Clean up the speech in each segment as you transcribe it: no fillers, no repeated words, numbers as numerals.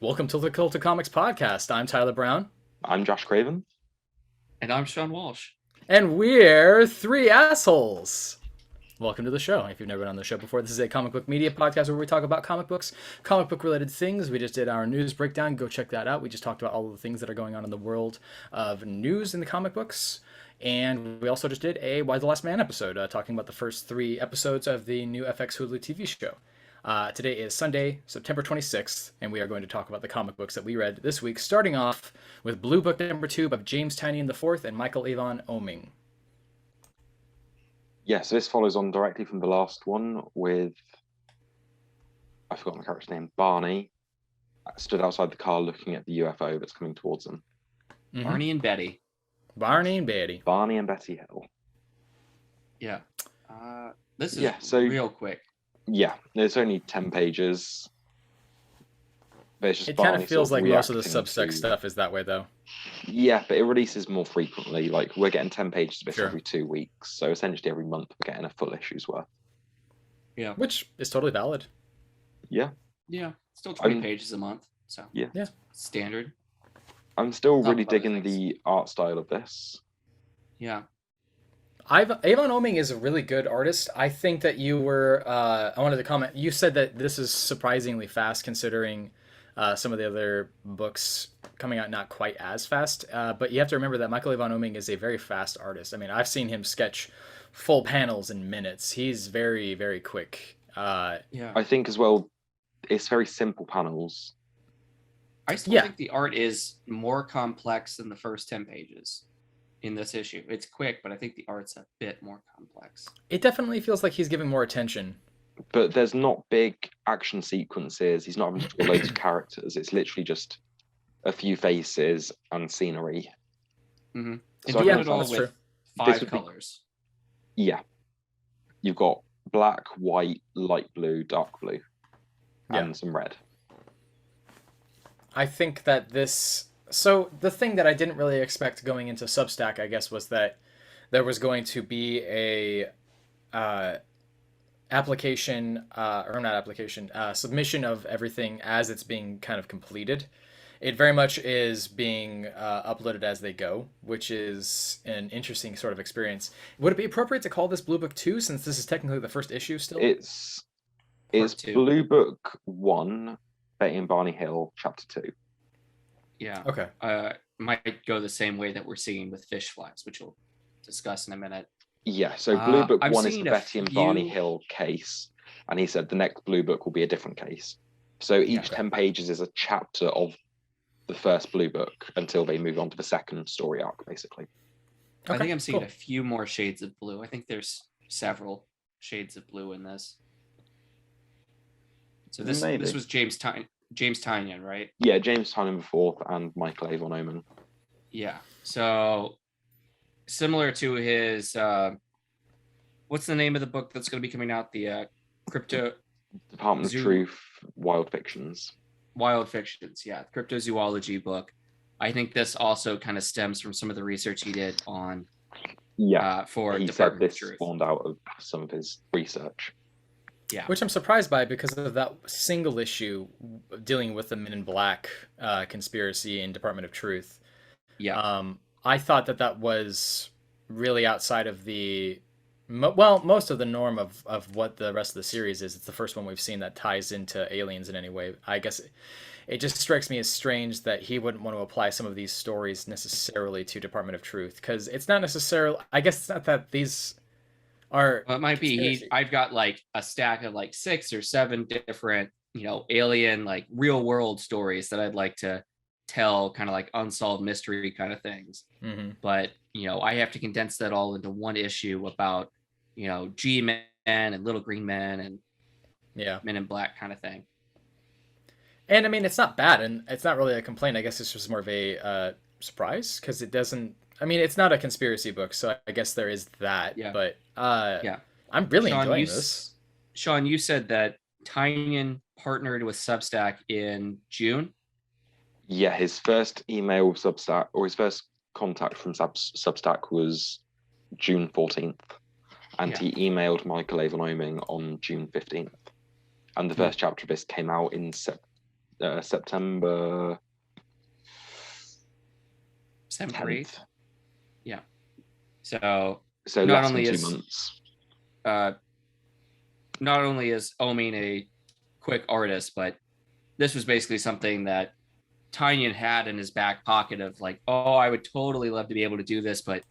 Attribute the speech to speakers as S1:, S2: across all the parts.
S1: Welcome to the Cult of Comics podcast. I'm Tyler Brown.
S2: I'm Josh Craven.
S3: And I'm Sean Walsh.
S1: And we're three assholes. Welcome to the show. If you've never been on the show before, this is a comic book media podcast where we talk about comic books, comic book related things. We just did our news breakdown. Go check that out. We just talked about all of the things that are going on in the world of news in the comic books. And we also just did a Why the Last Man episode, talking about the first 3 episodes of the new FX Hulu TV show. Today is Sunday, September 26th, and we are going to talk about the comic books that we read this week, starting off with Blue Book number 2 by James Tynion IV and Michael Avon Oeming.
S2: Yeah, so this follows on directly from the last one with, I forgot my character's name, Barney, stood outside the car looking at the UFO that's coming towards them.
S3: Mm-hmm. Barney and Betty.
S1: Barney and Betty.
S2: Barney and Betty Hill.
S3: Yeah. This is real quick.
S2: Yeah, there's only 10 pages.
S1: It kind of feels like most of the Substack stuff is that way, though.
S2: Yeah, but it releases more frequently. Like, we're getting 10 pages of this every 2 weeks. So essentially every month we're getting a full issue's worth.
S3: Yeah.
S1: Which is totally valid.
S2: Yeah.
S3: Yeah. Still 20 pages a month. So
S2: yeah.
S3: Standard.
S2: I'm still really digging the art style of this.
S3: Yeah.
S1: Avon Oeming is a really good artist. I think that you were, I wanted to comment, you said that this is surprisingly fast considering some of the other books coming out not quite as fast. But you have to remember that Michael Avon Oeming is a very fast artist. I mean, I've seen him sketch full panels in minutes. He's very, very quick.
S3: Yeah.
S2: I think as well, it's very simple panels.
S3: I still think the art is more complex than the first 10 pages. In this issue, it's quick, but I think the art's a bit more complex.
S1: It definitely feels like he's giving more attention.
S2: But there's not big action sequences. He's not having to draw loads of characters. It's literally just a few faces and scenery.
S3: Mm-hmm.
S2: So
S3: and it all with 5 colors.
S2: Yeah. You've got black, white, light blue, dark blue, and some red.
S1: I think that this... So the thing that I didn't really expect going into Substack, I guess, was that there was going to be a submission of everything as it's being kind of completed. It very much is being uploaded as they go, which is an interesting sort of experience. Would it be appropriate to call this Blue Book 2 since this is technically the first issue still?
S2: It's Blue Book 1, Betty and Barney Hill, Chapter 2.
S3: Yeah.
S1: Okay.
S3: Might go the same way that we're seeing with Fishflies, which we'll discuss in a minute.
S2: Yeah. So Blue Book 1 is the Betty and Barney Hill case, and he said the next Blue Book will be a different case. So each 10 pages is a chapter of the first Blue Book until they move on to the second story arc, basically.
S3: Okay, I think I'm seeing a few more shades of blue. I think there's several shades of blue in this. So this was James Tynion, right?
S2: Yeah, James Tynion IV and Michael Avon Oeming.
S3: Yeah. So similar to his what's the name of the book that's going to be coming out? The Crypto
S2: Department of Truth, Wild Fictions.
S3: Wild Fictions, yeah. Cryptozoology book. I think this also kind of stems from some of the research he did on for
S2: he
S3: Department
S2: said
S3: of
S2: this
S3: Truth.
S2: Spawned out of some of his research.
S3: Yeah.
S1: Which I'm surprised by because of that single issue dealing with the Men in Black conspiracy in Department of Truth.
S3: Yeah.
S1: I thought that was really outside of the... most of the norm of what the rest of the series is. It's the first one we've seen that ties into aliens in any way. I guess it just strikes me as strange that he wouldn't want to apply some of these stories necessarily to Department of Truth. Because it's not necessarily... I guess it's not that these...
S3: Well, it might be I've got like a stack of like 6 or 7 different, alien like real world stories that I'd like to tell, kind of like unsolved mystery kind of things.
S1: Mm-hmm.
S3: But I have to condense that all into one issue about G-Men and Little Green Men and Men in Black kind of thing.
S1: And I mean, it's not bad, and it's not really a complaint. I guess it's just more of a surprise because it doesn't. I mean, it's not a conspiracy book, so I guess there is that.
S3: Yeah.
S1: But I'm really enjoying this.
S3: Sean, you said that Tynion partnered with Substack in June.
S2: Yeah, his first email with Substack, or his first contact from Substack was June 14th. And he emailed Michael Avon Oeming on June 15th. And the first chapter of this came out in September
S3: 7th or 8th. Yeah. So
S2: not
S3: less
S2: only than 2 months.
S3: Not only is Oeming a quick artist, but this was basically something that Tynion had in his back pocket of like, oh, I would totally love to be able to do this, but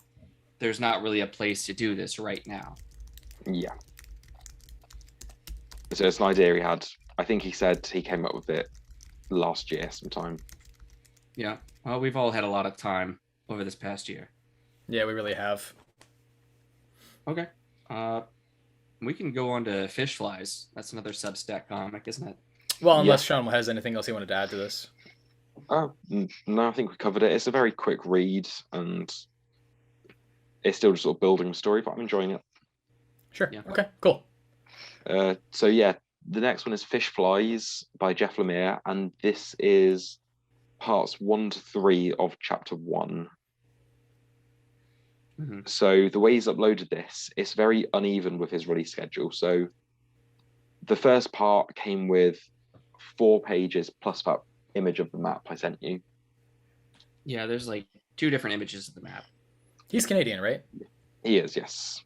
S3: there's not really a place to do this right now.
S2: Yeah. So it's an idea he had. I think he said he came up with it last year sometime.
S3: Yeah. Well, we've all had a lot of time over this past year.
S1: Yeah, we really have.
S3: Okay. We can go on to Fishflies. That's another Substack comic, isn't it?
S1: Well, unless Sean has anything else he wanted to add to this.
S2: Oh, no, I think we covered it. It's a very quick read, and it's still just sort of building the story, but I'm enjoying it.
S1: Sure. Yeah. Okay, cool.
S2: So yeah, the next one is Fishflies by Jeff Lemire, and this is parts 1 to 3 of chapter 1. Mm-hmm. So the way he's uploaded this, it's very uneven with his release schedule. So the first part came with 4 pages plus that image of the map I sent you.
S3: Yeah, there's like 2 different images of the map.
S1: He's Canadian, right?
S2: He is, yes.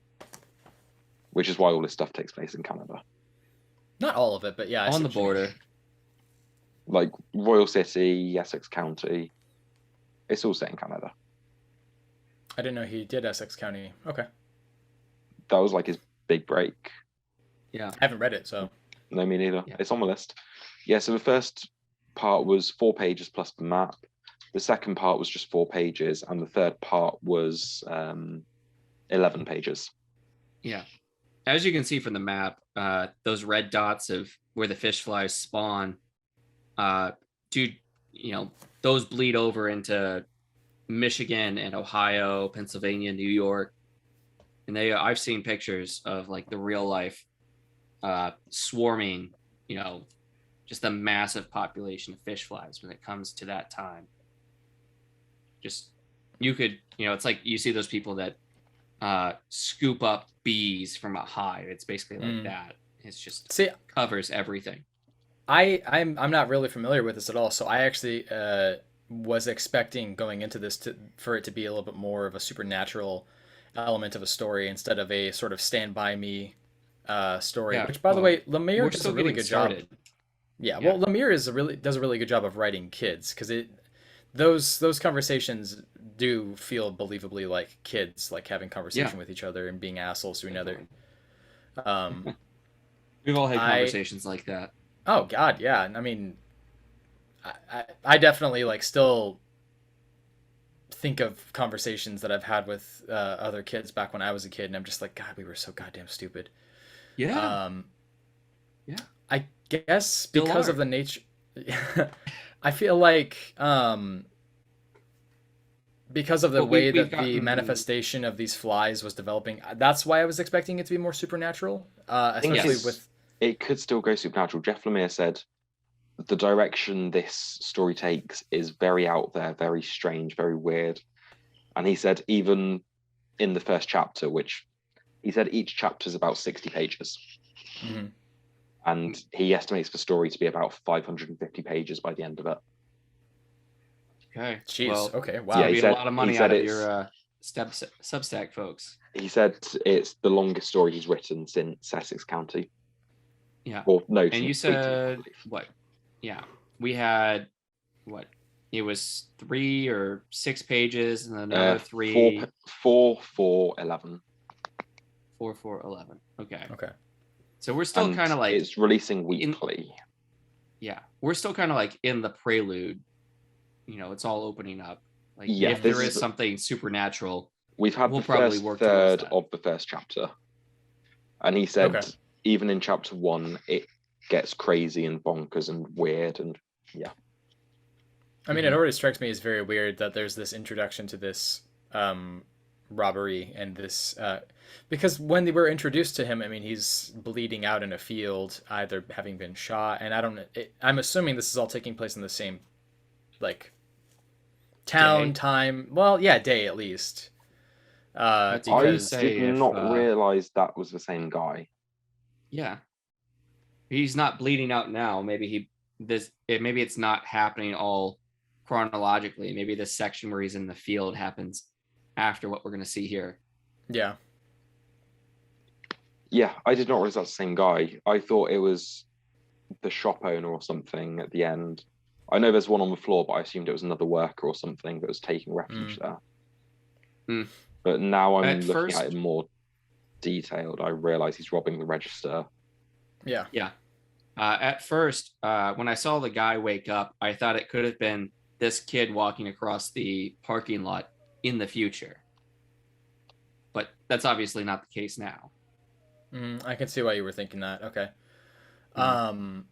S2: Which is why all this stuff takes place in Canada.
S1: Not all of it, but yeah.
S3: On the border.
S2: Like Royal City, Essex County. It's all set in Canada.
S1: I didn't know he did Essex County. Okay.
S2: That was like his big break.
S3: Yeah.
S1: I haven't read it, so.
S2: No, me neither. Yeah. It's on the list. Yeah, so the first part was 4 pages plus the map. The second part was just 4 pages, and the third part was 11 pages.
S3: Yeah. As you can see from the map, those red dots of where the fish flies spawn, those bleed over into Michigan and Ohio, Pennsylvania, New York. And I've seen pictures of like the real life swarming, just the massive population of fish flies when it comes to that time. Just, you could, it's like you see those people that scoop up bees from a hive. It's basically like that. It's just covers everything.
S1: I'm not really familiar with this at all, so I actually was expecting going into this for it to be a little bit more of a supernatural element of a story instead of a sort of Stand By Me story. Yeah, which, by the way, Lemire does a really good job. Yeah, well, Lemire does a really good job of writing kids, because those conversations do feel believably like kids, like having conversation with each other and being assholes to another.
S3: We've all had conversations like that.
S1: Oh God, yeah. I mean, I definitely like still think of conversations that I've had with other kids back when I was a kid, and I'm just like, God, we were so goddamn stupid.
S3: Yeah.
S1: Yeah. I guess because of the nature, I feel like because of the way that the manifestation of these flies was developing, that's why I was expecting it to be more supernatural. Especially with.
S2: It could still go supernatural. Jeff Lemire said the direction this story takes is very out there, very strange, very weird. And he said even in the first chapter, which he said each chapter is about 60 pages. Mm-hmm. And he estimates the story to be about 550 pages by the end of it.
S3: Okay.
S1: Jeez. Well, okay. Wow.
S3: Yeah, he said, a lot of money out of your Substack folks.
S2: He said it's the longest story he's written since Essex County.
S3: Yeah.
S2: Or no.
S3: And you said what? Yeah. We had what? It was 3 or 6 pages, and then another 3.
S2: 4 for 11.
S3: 4 for 11. Okay.
S1: Okay.
S3: So we're still kind of like
S2: it's releasing weekly.
S3: We're still kind of like in the prelude. It's all opening up. Like if there is something supernatural,
S2: we'll probably work third of the first chapter, and he said even in chapter 1 it gets crazy and bonkers and weird and
S1: I mean, it already strikes me as very weird that there's this introduction to this robbery and this because when they were introduced to him, I mean, he's bleeding out in a field, either having been shot, and I'm assuming this is all taking place in the same like town, time, day at least.
S2: I did not realize that was the same guy.
S3: Yeah, he's not bleeding out now. Maybe he maybe it's not happening all chronologically. Maybe this section where he's in the field happens after what we're going to see here.
S1: Yeah.
S2: Yeah, I did not realize that's the same guy. I thought it was the shop owner or something at the end. I know there's one on the floor, but I assumed it was another worker or something that was taking refuge there.
S3: Mm.
S2: But now I'm looking at it more detailed. I realize he's robbing the register.
S1: Yeah.
S3: Yeah. At first, when I saw the guy wake up, I thought it could have been this kid walking across the parking lot in the future. But that's obviously not the case now.
S1: I can see why you were thinking that. Okay. I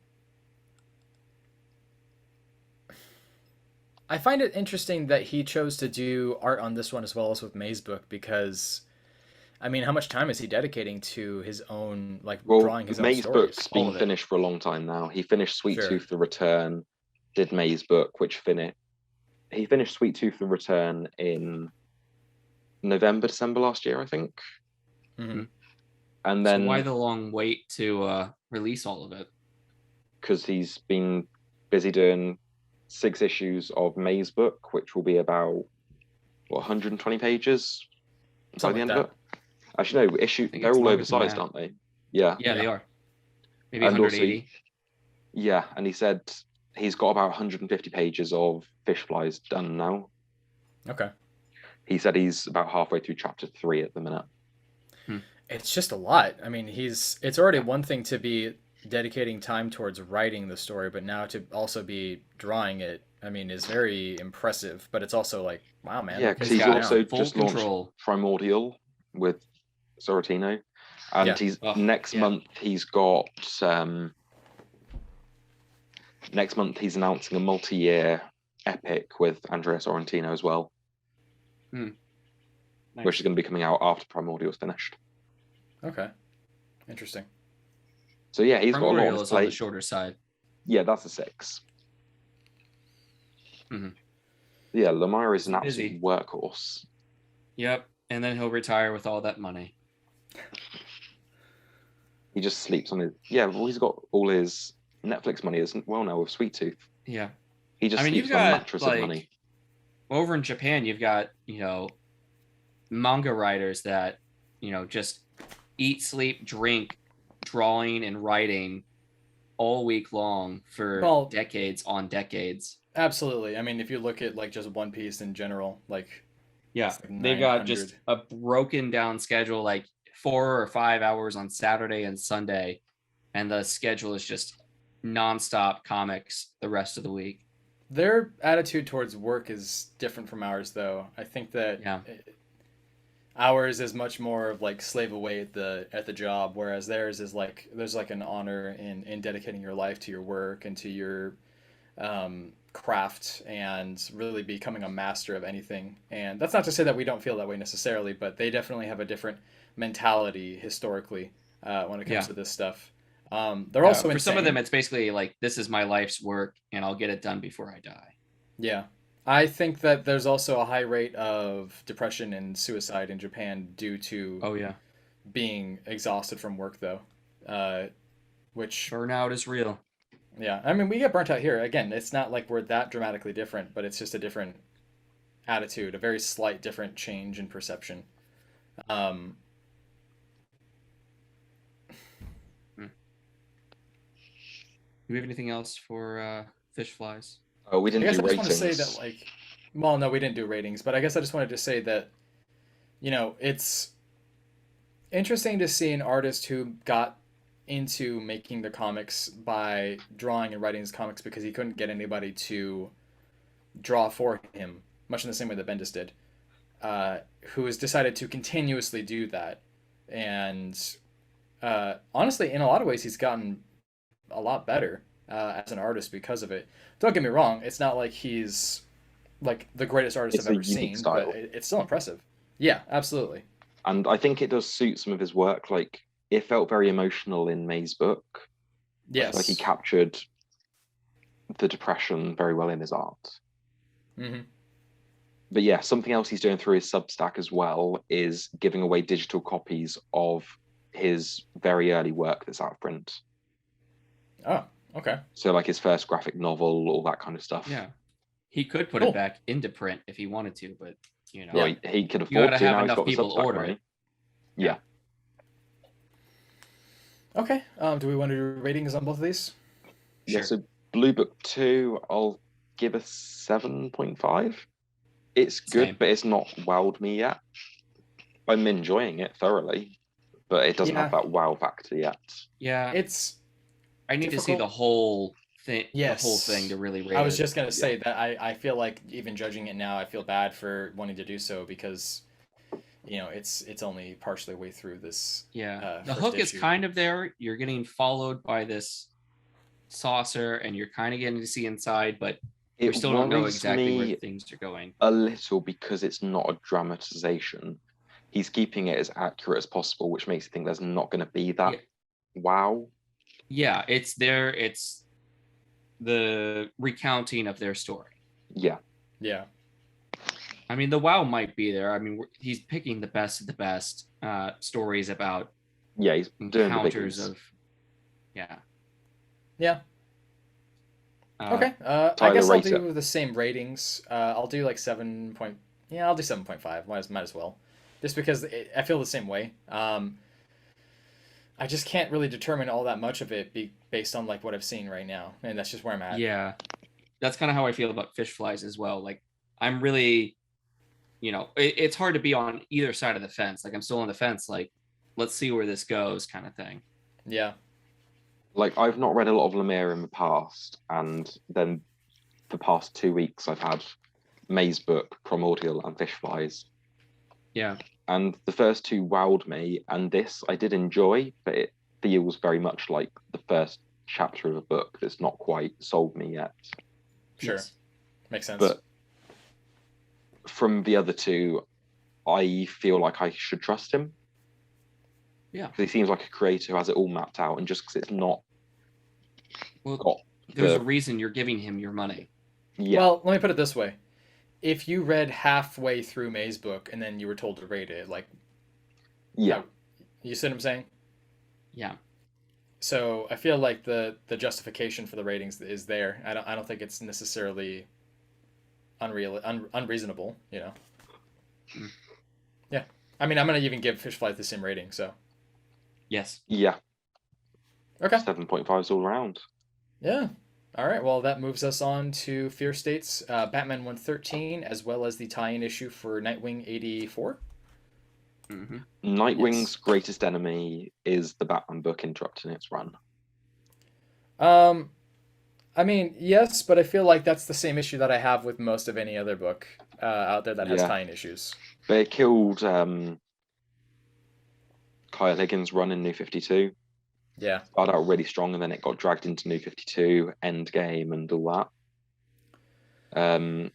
S1: find it interesting that he chose to do art on this one as well as with May's book, because I mean, how much time is he dedicating to his own, drawing his own
S2: May's
S1: stories?
S2: book's been finished for a long time now. He finished Sweet Tooth the Return, did May's book, he finished Sweet Tooth the Return in November, December last year, I think.
S1: Mm-hmm.
S2: And then,
S3: so why the long wait to release all of it?
S2: Because he's been busy doing 6 issues of May's book, which will be about 120 pages by the end of it. Actually, no, they're all oversized, aren't they? Yeah.
S3: Yeah, they are. Maybe 180.
S2: Yeah, and he said he's got about 150 pages of Fishflies done now.
S1: Okay.
S2: He said he's about halfway through chapter 3 at the minute.
S1: It's just a lot. I mean, it's already one thing to be dedicating time towards writing the story, but now to also be drawing it, I mean, is very impressive. But it's also like, wow, man.
S2: Yeah, because he's also just launched Primordial with Sorrentino, and he's next month he's got next month he's announcing a multi-year epic with Andrea Sorrentino as well,
S3: nice.
S2: Which is going to be coming out after Primordial's finished.
S1: Okay, interesting.
S2: So yeah, he's
S3: Primordial
S2: got a lot
S3: is on the shorter side.
S2: Yeah, that's a 6.
S3: Mm-hmm.
S2: Yeah, Lemire is an absolute workhorse.
S3: Yep, and then he'll retire with all that money.
S2: He just sleeps on his... Yeah, well, he's got all his Netflix money as well now with Sweet Tooth.
S3: Yeah.
S2: He just sleeps on a mattress of money.
S3: Over in Japan, you've got, manga writers that, just eat, sleep, drink, drawing, and writing all week long for decades on decades.
S1: Absolutely. I mean, if you look at just One Piece in general,
S3: they've got just a broken down schedule, 4 or 5 hours on Saturday and Sunday, and the schedule is just nonstop comics the rest of the week.
S1: Their attitude towards work is different from ours, though. I think that ours is much more of slave away at the job, whereas theirs is there's an honor in dedicating your life to your work and to your craft and really becoming a master of anything. And that's not to say that we don't feel that way necessarily, but they definitely have a different mentality historically when it comes to this stuff. They're also
S3: for some of them, it's basically this is my life's work and I'll get it done before I die.
S1: Yeah. I think that there's also a high rate of depression and suicide in Japan due to being exhausted from work, though. Which
S3: burnout is real.
S1: Yeah, I mean, we get burnt out here. Again, it's not like we're that dramatically different, but it's just a different attitude, a very slight different change in perception.
S3: Do we have anything else for Fishflies?
S2: Oh, we didn't do ratings.
S1: I just want to say that, well, no, we didn't do ratings, but I guess I just wanted to say that, it's interesting to see an artist who got into making the comics by drawing and writing his comics because he couldn't get anybody to draw for him, much in the same way that Bendis did, who has decided to continuously do that. And honestly, in a lot of ways, he's gotten a lot better as an artist because of it. Don't get me wrong, it's not like he's the greatest artist I've ever seen, but it's still impressive. Yeah, absolutely.
S2: And I think it does suit some of his work. It felt very emotional in May's book.
S1: Yes.
S2: He captured the depression very well in his art.
S1: Mm-hmm.
S2: But yeah, something else he's doing through his Substack as well is giving away digital copies of his very early work that's out of print.
S1: Oh, Okay.
S2: So like his first graphic novel, all that kind of stuff.
S3: Yeah. He could put it back into print if he wanted to, but
S2: well, he could afford
S3: you gotta
S2: to.
S3: have
S2: Now he's
S3: enough
S2: got the
S3: people
S2: Substack
S3: order
S2: money.
S3: it.
S2: Yeah.
S1: Okay. Do we want to do ratings on both of these?
S2: Yeah. So Blue Book 2, I'll give a 7.5. It's good,
S3: Same.
S2: but it's not wowed me yet. I'm enjoying it thoroughly, but it doesn't have that wow factor yet.
S3: Yeah. I need to see the whole thing.
S1: Yes.
S3: The whole thing to really rate it.
S1: I was just gonna say that I feel like even judging it now, I feel bad for wanting to do so because it's only partially way through this.
S3: Yeah. The hook is kind of there. You're getting followed by this saucer, and you're kind of getting to see inside, but we still don't know exactly where things are going.
S2: A little, because it's not a dramatization. He's keeping it as accurate as possible, which makes you think there's not going to be that wow.
S3: Yeah, it's the recounting of their story.
S2: Yeah.
S1: Yeah.
S3: I mean, the wow might be there. I mean, he's picking the best of the best stories about.
S2: Yeah, he's doing
S3: encounters of. Yeah.
S1: Yeah. Okay. I guess I'll do the same ratings. I'll do like 7. I'll do 7.5. Might as well, just because I feel the same way. I just can't really determine all that much of it based on like what I've seen right now, and that's just where I'm at.
S3: Yeah, that's kind of how I feel about Fishflies as well. Like I'm really, it's hard to be on either side of the fence. Like I'm still on the fence. Like, let's see where this goes, kind of thing.
S1: Yeah.
S2: Like I've not read a lot of Lemire in the past, and then the past 2 weeks I've had May's book, Primordial, and Fishflies.
S3: Yeah.
S2: And the first two wowed me, and this I did enjoy, but it feels very much like the first chapter of a book that's not quite sold me yet.
S1: Sure. Yes. Makes sense.
S2: But from the other two, I feel like I should trust him.
S3: Yeah.
S2: Because he seems like a creator who has it all mapped out, and just because it's not...
S3: Well, there's a reason you're giving him your money.
S1: Yeah. Well, let me put it this way. If you read halfway through May's book and then you were told to rate it, like...
S2: Yeah.
S1: You see what I'm saying?
S3: Yeah.
S1: So I feel like the justification for the ratings is there. I don't think it's necessarily unreasonable,
S3: Mm.
S1: Yeah. I mean, I'm going to even give Fishflies the same rating, so...
S3: Yes.
S2: Yeah.
S1: Okay.
S2: 7.5s all around.
S1: Yeah. All right. Well, that moves us on to Fear States, Batman 113, as well as the tie-in issue for Nightwing 84.
S3: Mm-hmm.
S2: Nightwing's greatest enemy is the Batman book interrupting its run.
S1: I mean, yes, but I feel like that's the same issue that I have with most of any other book out there that has tie-in issues.
S2: But it killed Kyle Higgins' run in New 52.
S1: Yeah.
S2: Started out really strong, and then it got dragged into New 52, Endgame, and all that.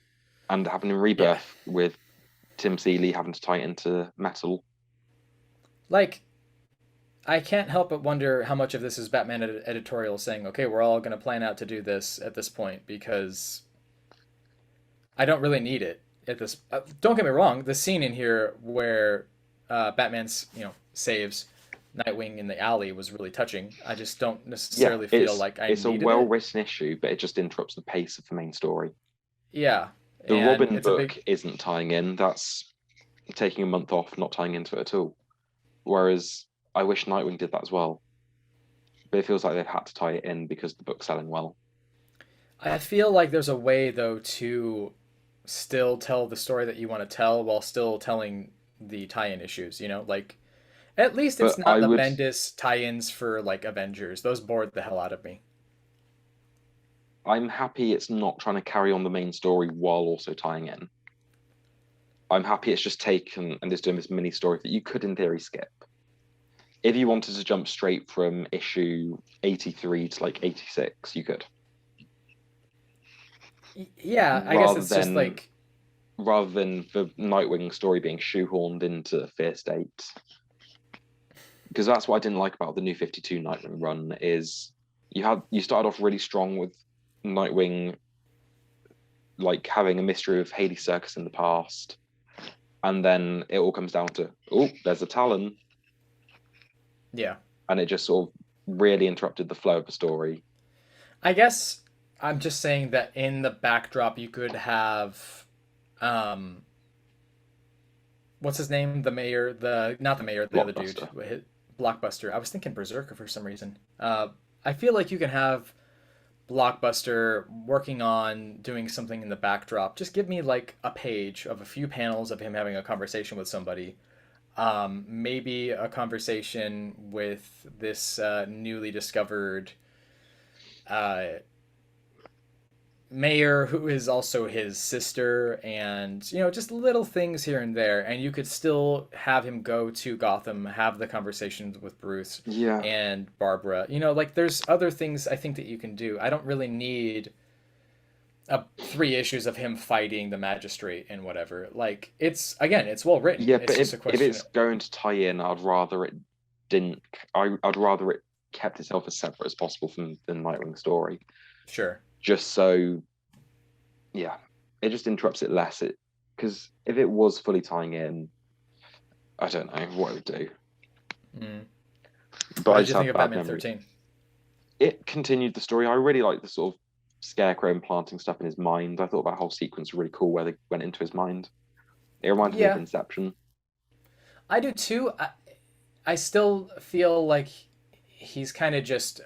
S2: And having a rebirth with Tim Seeley having to tie it into metal.
S1: Like, I can't help but wonder how much of this is Batman editorial saying, okay, we're all going to plan out to do this at this point, because I don't really need it at this. Don't get me wrong. The scene in here where Batman's, saves Nightwing in the alley was really touching. I just don't necessarily feel like I needed it.
S2: It's a well-written issue, but it just interrupts the pace of the main story.
S1: Yeah.
S2: The Robin book isn't tying in. That's taking a month off, not tying into it at all. Whereas I wish Nightwing did that as well. But it feels like they've had to tie it in because the book's selling well.
S1: I feel like there's a way, though, to still tell the story that you want to tell while still telling the tie-in issues, like... At least it's not the Bendis tie-ins for, like, Avengers. Those bored the hell out of me.
S2: I'm happy it's not trying to carry on the main story while also tying in. I'm happy it's just taken and is doing this mini story that you could, in theory, skip. If you wanted to jump straight from issue 83 to, like, 86, you could.
S1: Yeah, I guess it's just, like...
S2: Rather than the Nightwing story being shoehorned into Fear State... Because that's what I didn't like about the New 52 Nightwing run is you started off really strong with Nightwing, like having a mystery of Haley Circus in the past, and then it all comes down to there's a Talon.
S1: Yeah,
S2: and it just sort of really interrupted the flow of the story.
S1: I guess I'm just saying that in the backdrop you could have, um, what's his name? The mayor, the not the mayor, the other dude,
S2: Blockbuster.
S1: Blockbuster. I was thinking Berserker for some reason. I feel like you can have Blockbuster working on doing something in the backdrop. Just give me like a page of a few panels of him having a conversation with somebody. Maybe a conversation with this newly discovered uh, mayor who is also his sister, and just little things here and there, and you could still have him go to Gotham, have the conversations with Bruce
S2: Yeah.
S1: and Barbara. Like there's other things I think that you can do. I don't really need 3 issues of him fighting the magistrate and whatever. Like it's well written.
S2: Yeah,
S1: It's
S2: but
S1: just a
S2: if
S1: question.
S2: it's going to tie in, I'd rather it didn't. I'd rather it kept itself as separate as possible from the Nightwing story.
S1: Sure.
S2: Just so, yeah, it just interrupts it less. Because if it was fully tying in, I don't know what it would do. But
S1: What
S2: I
S1: did you
S2: just
S1: think
S2: have
S1: of
S2: bad
S1: Batman
S2: memories.
S1: 13?
S2: It continued the story. I really like the sort of Scarecrow implanting stuff in his mind. I thought that whole sequence was really cool where they went into his mind. It reminded me of Inception.
S1: I do too. I still feel like he's kind of just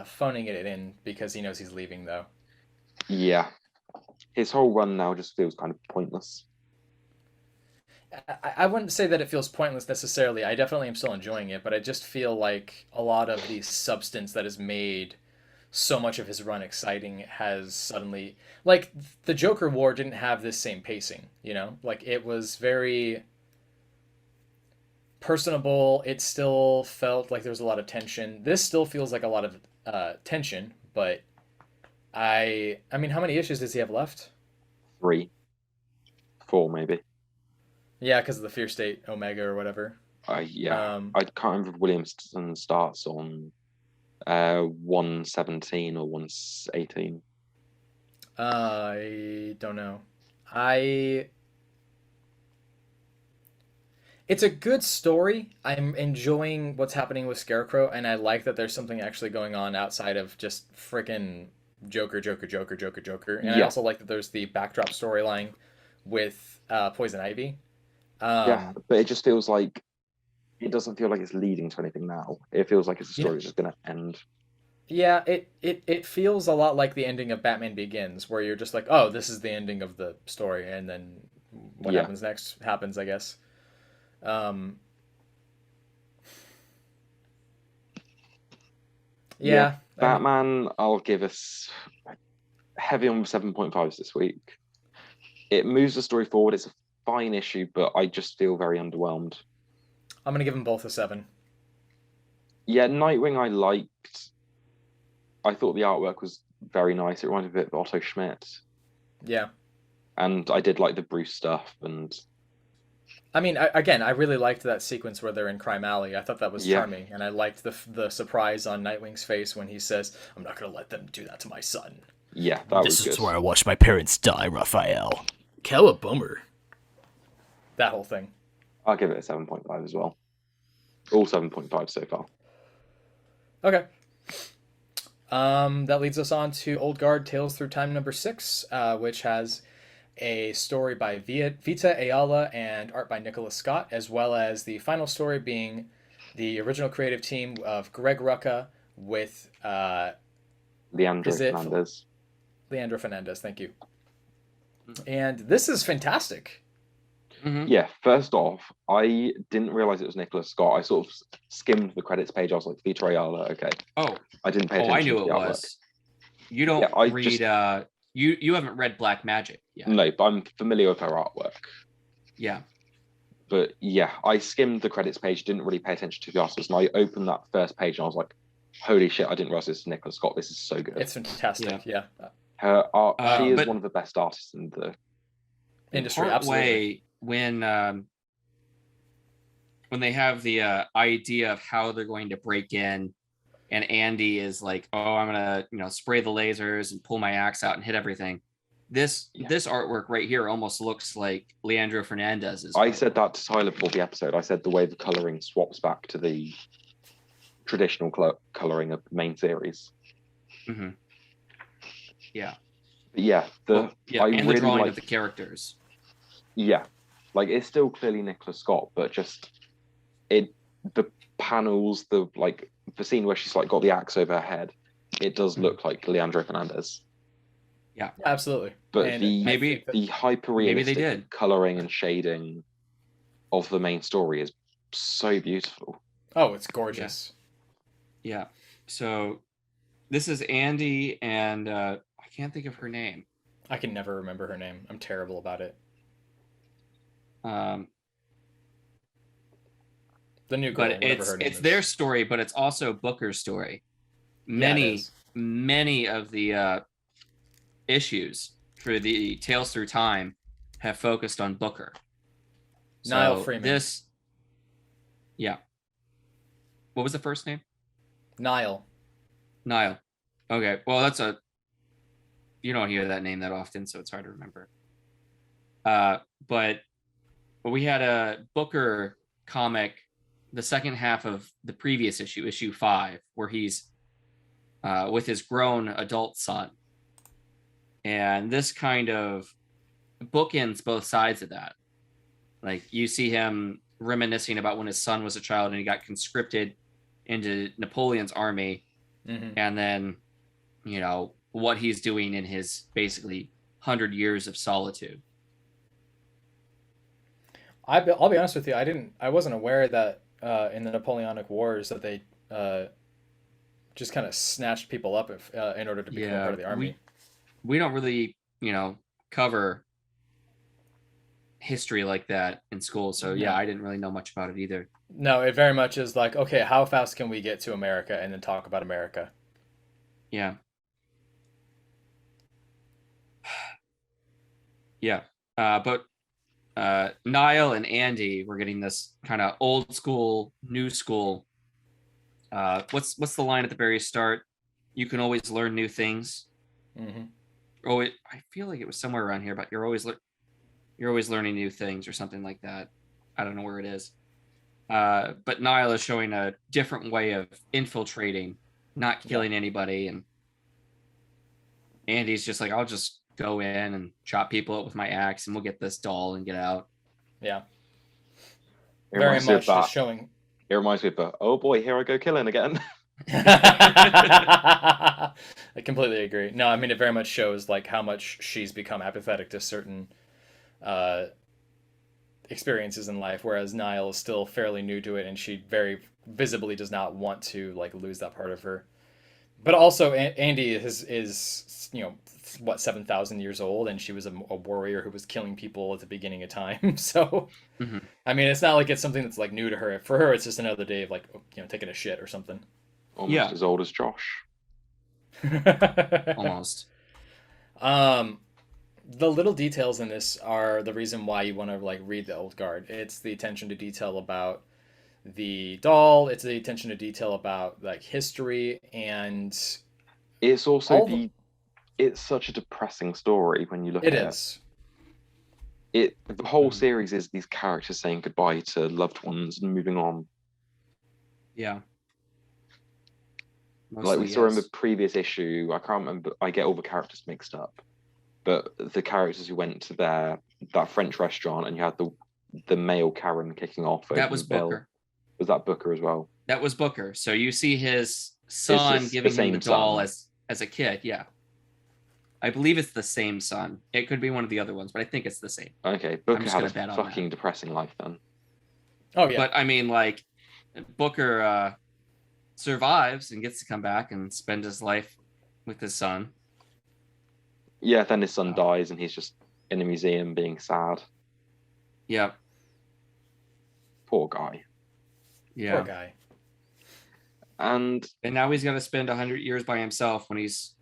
S1: phoning it in because he knows he's leaving, though.
S2: Yeah. His whole run now just feels kind of pointless.
S1: I wouldn't say that it feels pointless necessarily. I definitely am still enjoying it, but I just feel like a lot of the substance that has made so much of his run exciting has suddenly, like, the Joker War didn't have this same pacing, Like, it was very personable. It still felt like there was a lot of tension. This still feels like a lot of tension, but I mean, how many issues does he have left?
S2: 3, 4 maybe.
S1: Yeah, because of the Fear State Omega or whatever.
S2: Yeah. I can't remember if Williamson starts on 117 or 118.
S1: I don't know. It's a good story. I'm enjoying what's happening with Scarecrow, and I like that there's something actually going on outside of just freaking Joker, Joker, Joker, Joker, Joker. And I also like that there's the backdrop storyline with Poison Ivy.
S2: Yeah, but it just feels like it doesn't feel like it's leading to anything now. It feels like it's a story that's just going to end.
S1: Yeah, it feels a lot like the ending of Batman Begins, where you're just like, oh, this is the ending of the story, and then what happens next happens, I guess. Yeah,
S2: Batman, I'll give us heavy on 7.5s this week. It moves the story forward. It's a fine issue, but I just feel very underwhelmed.
S1: I'm gonna give them both a 7.
S2: Yeah, Nightwing I liked. I thought the artwork was very nice. It reminded me a bit of Otto Schmidt.
S1: Yeah.
S2: And I did like the Bruce stuff. And
S1: I mean, I really liked that sequence where they're in Crime Alley. I thought that was charming, and I liked the surprise on Nightwing's face when he says, "I'm not gonna let them do that to my son."
S2: Yeah, that was good.
S4: This is where I watched my parents die, Raphael. Cowabummer.
S1: That whole thing.
S2: I'll give it a 7.5 as well. All 7.5 so far.
S1: Okay. That leads us on to Old Guard Tales Through Time number 6, which has a story by Vita, Ayala, and art by Nicola Scott, as well as the final story being the original creative team of Greg Rucka with
S2: Leandro Fernandez.
S1: Leandro Fernandez, thank you. And this is fantastic.
S3: Mm-hmm.
S2: Yeah, first off, I didn't realize it was Nicola Scott. I sort of skimmed the credits page. I was like, Vita, Ayala, okay.
S3: Oh.
S2: I didn't pay attention.
S3: I knew
S2: to
S3: it
S2: the artwork.
S3: was. You don't read... You haven't read Black Magic yet.
S2: No, but I'm familiar with her artwork.
S3: Yeah.
S2: But yeah, I skimmed the credits page, didn't really pay attention to the artist, and I opened that first page and I was like, holy shit, I didn't realize this is Nicola Scott. This is so good.
S1: It's fantastic, yeah.
S2: Her art, she is one of the best artists in the
S1: industry, absolutely.
S3: When they have the idea of how they're going to break in, and Andy is like, oh, I'm gonna, spray the lasers and pull my axe out and hit everything. This artwork right here almost looks like Leandro Fernandez's.
S2: I said that to Tyler before the episode. I said the way the coloring swaps back to the traditional coloring of the main series.
S3: Mm-hmm. Yeah.
S2: But yeah,
S3: and
S2: really
S3: the drawing of the characters.
S2: Yeah, like it's still clearly Nicola Scott, but just the panels, the scene where she's like got the axe over her head, it does look like Leandro Fernandez.
S3: Yeah,
S1: absolutely.
S2: But
S1: And
S2: the hyper realistic coloring and shading of the main story is so beautiful.
S1: Oh, it's gorgeous.
S3: Yeah. So this is Andy, and I can't think of her name.
S1: I can never remember her name. I'm terrible about it. The new girl,
S3: but it's their story, but it's also Booker's story. Many of the issues for the Tales Through Time have focused on Booker.
S1: Niall Freeman.
S3: What was the first name?
S1: Niall.
S3: Okay, well you don't hear that name that often, so it's hard to remember. But we had a Booker comic, the second half of the previous issue 5, where he's with his grown adult son. And this kind of bookends both sides of that. Like, you see him reminiscing about when his son was a child and he got conscripted into Napoleon's army.
S1: Mm-hmm.
S3: And then, what he's doing in his basically 100 years of solitude.
S1: I'll be honest with you. I wasn't aware that in the Napoleonic Wars that they just kind of snatched people up in order to become a part of the army.
S3: We don't really, cover history like that in school. So I didn't really know much about it either.
S1: No, it very much is like, okay, how fast can we get to America and then talk about America?
S3: Yeah. Yeah. But Niall and Andy were getting this kind of old school, new school. What's the line at the very start? You can always learn new things.
S1: Mm-hmm.
S3: Oh, I feel like it was somewhere around here, but you're always learning new things or something like that. I don't know where it is. But Niall is showing a different way of infiltrating, not killing anybody, and Andy's just like, I'll just go in and chop people up with my axe, and we'll get this doll and get out.
S1: Yeah.
S2: Very
S1: much just showing.
S2: It reminds me of, oh boy, here I go killing again.
S1: I completely agree. No, I mean, it very much shows like how much she's become apathetic to certain experiences in life, whereas Niall is still fairly new to it, and she very visibly does not want to like lose that part of her. But also, Andy is 7,000 years old, and she was a warrior who was killing people at the beginning of time. So, I mean, it's not like it's something that's like new to her. For her, it's just another day of like taking a shit or something.
S2: Almost as old as Josh.
S3: Almost.
S1: The little details in this are the reason why you want to like read the Old Guard. It's the attention to detail about the doll. It's the attention to detail about like history, and
S2: it's also it's such a depressing story when you look at it. It is. The whole series is these characters saying goodbye to loved ones and moving on.
S3: Yeah.
S2: Like we saw in the previous issue, I can't remember. I get all the characters mixed up, but the characters who went to that French restaurant, and you had the male Karen kicking off.
S3: That was Booker.
S2: Was that Booker as well?
S3: That was Booker. So you see his son giving him the doll as a kid. Yeah. I believe it's the same son. It could be one of the other ones, but I think it's the same.
S2: Okay, Booker had a fucking depressing life then.
S1: Oh yeah.
S3: But I mean, like, Booker survives and gets to come back and spend his life with his son.
S2: Yeah, then his son dies and he's just in a museum being sad.
S3: Yeah.
S2: Poor guy.
S3: Yeah.
S1: Poor guy.
S2: And
S3: now he's gonna spend 100 years by himself when he's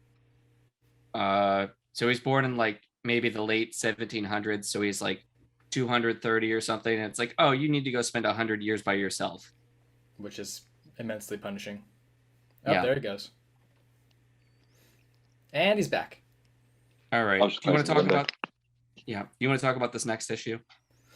S3: so he's born in like maybe the late 1700s, so he's like 230 or something, and it's like, oh, you need to go spend 100 years by yourself,
S1: which is immensely punishing. There he goes, and he's back.
S3: All right, you want to talk about this next issue?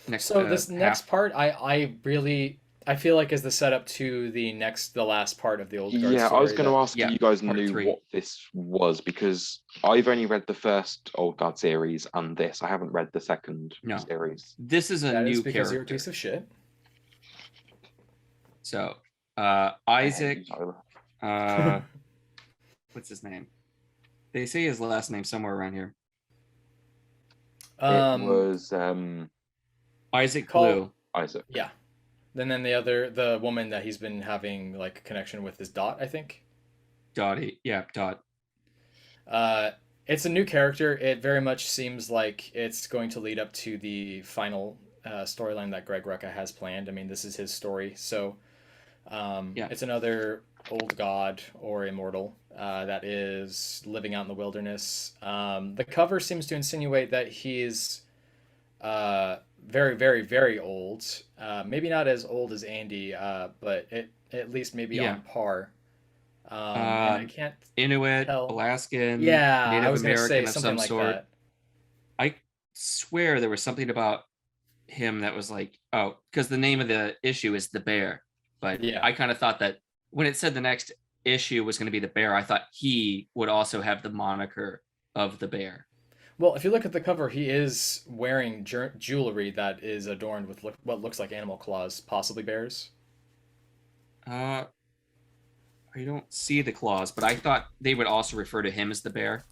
S1: This next part, I really I feel like is the setup to the last part of the Old Guard story.
S2: Yeah, I was going to ask if you guys
S3: part
S2: knew
S3: 3.
S2: what this was, because I've only read the first Old Guard series and this. I haven't read the second series.
S3: This is a
S1: That
S3: new
S1: is because
S3: character.
S1: you're a piece of shit.
S3: So, Isaac, what's his name? They say his last name somewhere around here.
S2: It was
S3: Isaac Blue.
S2: Isaac.
S1: Yeah. And then the woman that he's been having like a connection with is Dot, I think.
S3: Dottie, yeah, Dot.
S1: It's a new character. It very much seems like it's going to lead up to the final storyline that Greg Rucka has planned. I mean, this is his story, so it's another old god or immortal that is living out in the wilderness. The cover seems to insinuate that he's very, very, very old. Maybe not as old as Andy, but at least maybe on par. And I can't
S3: Inuit,
S1: tell.
S3: Alaskan,
S1: Native
S3: I was
S1: American
S3: of
S1: something
S3: some
S1: like
S3: sort.
S1: that.
S3: I swear there was something about him that was like, because the name of the issue is The Bear. But I kind of thought that when it said the next issue was going to be The Bear, I thought he would also have the moniker of The Bear.
S1: Well, if you look at the cover, he is wearing jewelry that is adorned with what looks like animal claws, possibly bears.
S3: I don't see the claws, but I thought they would also refer to him as the bear.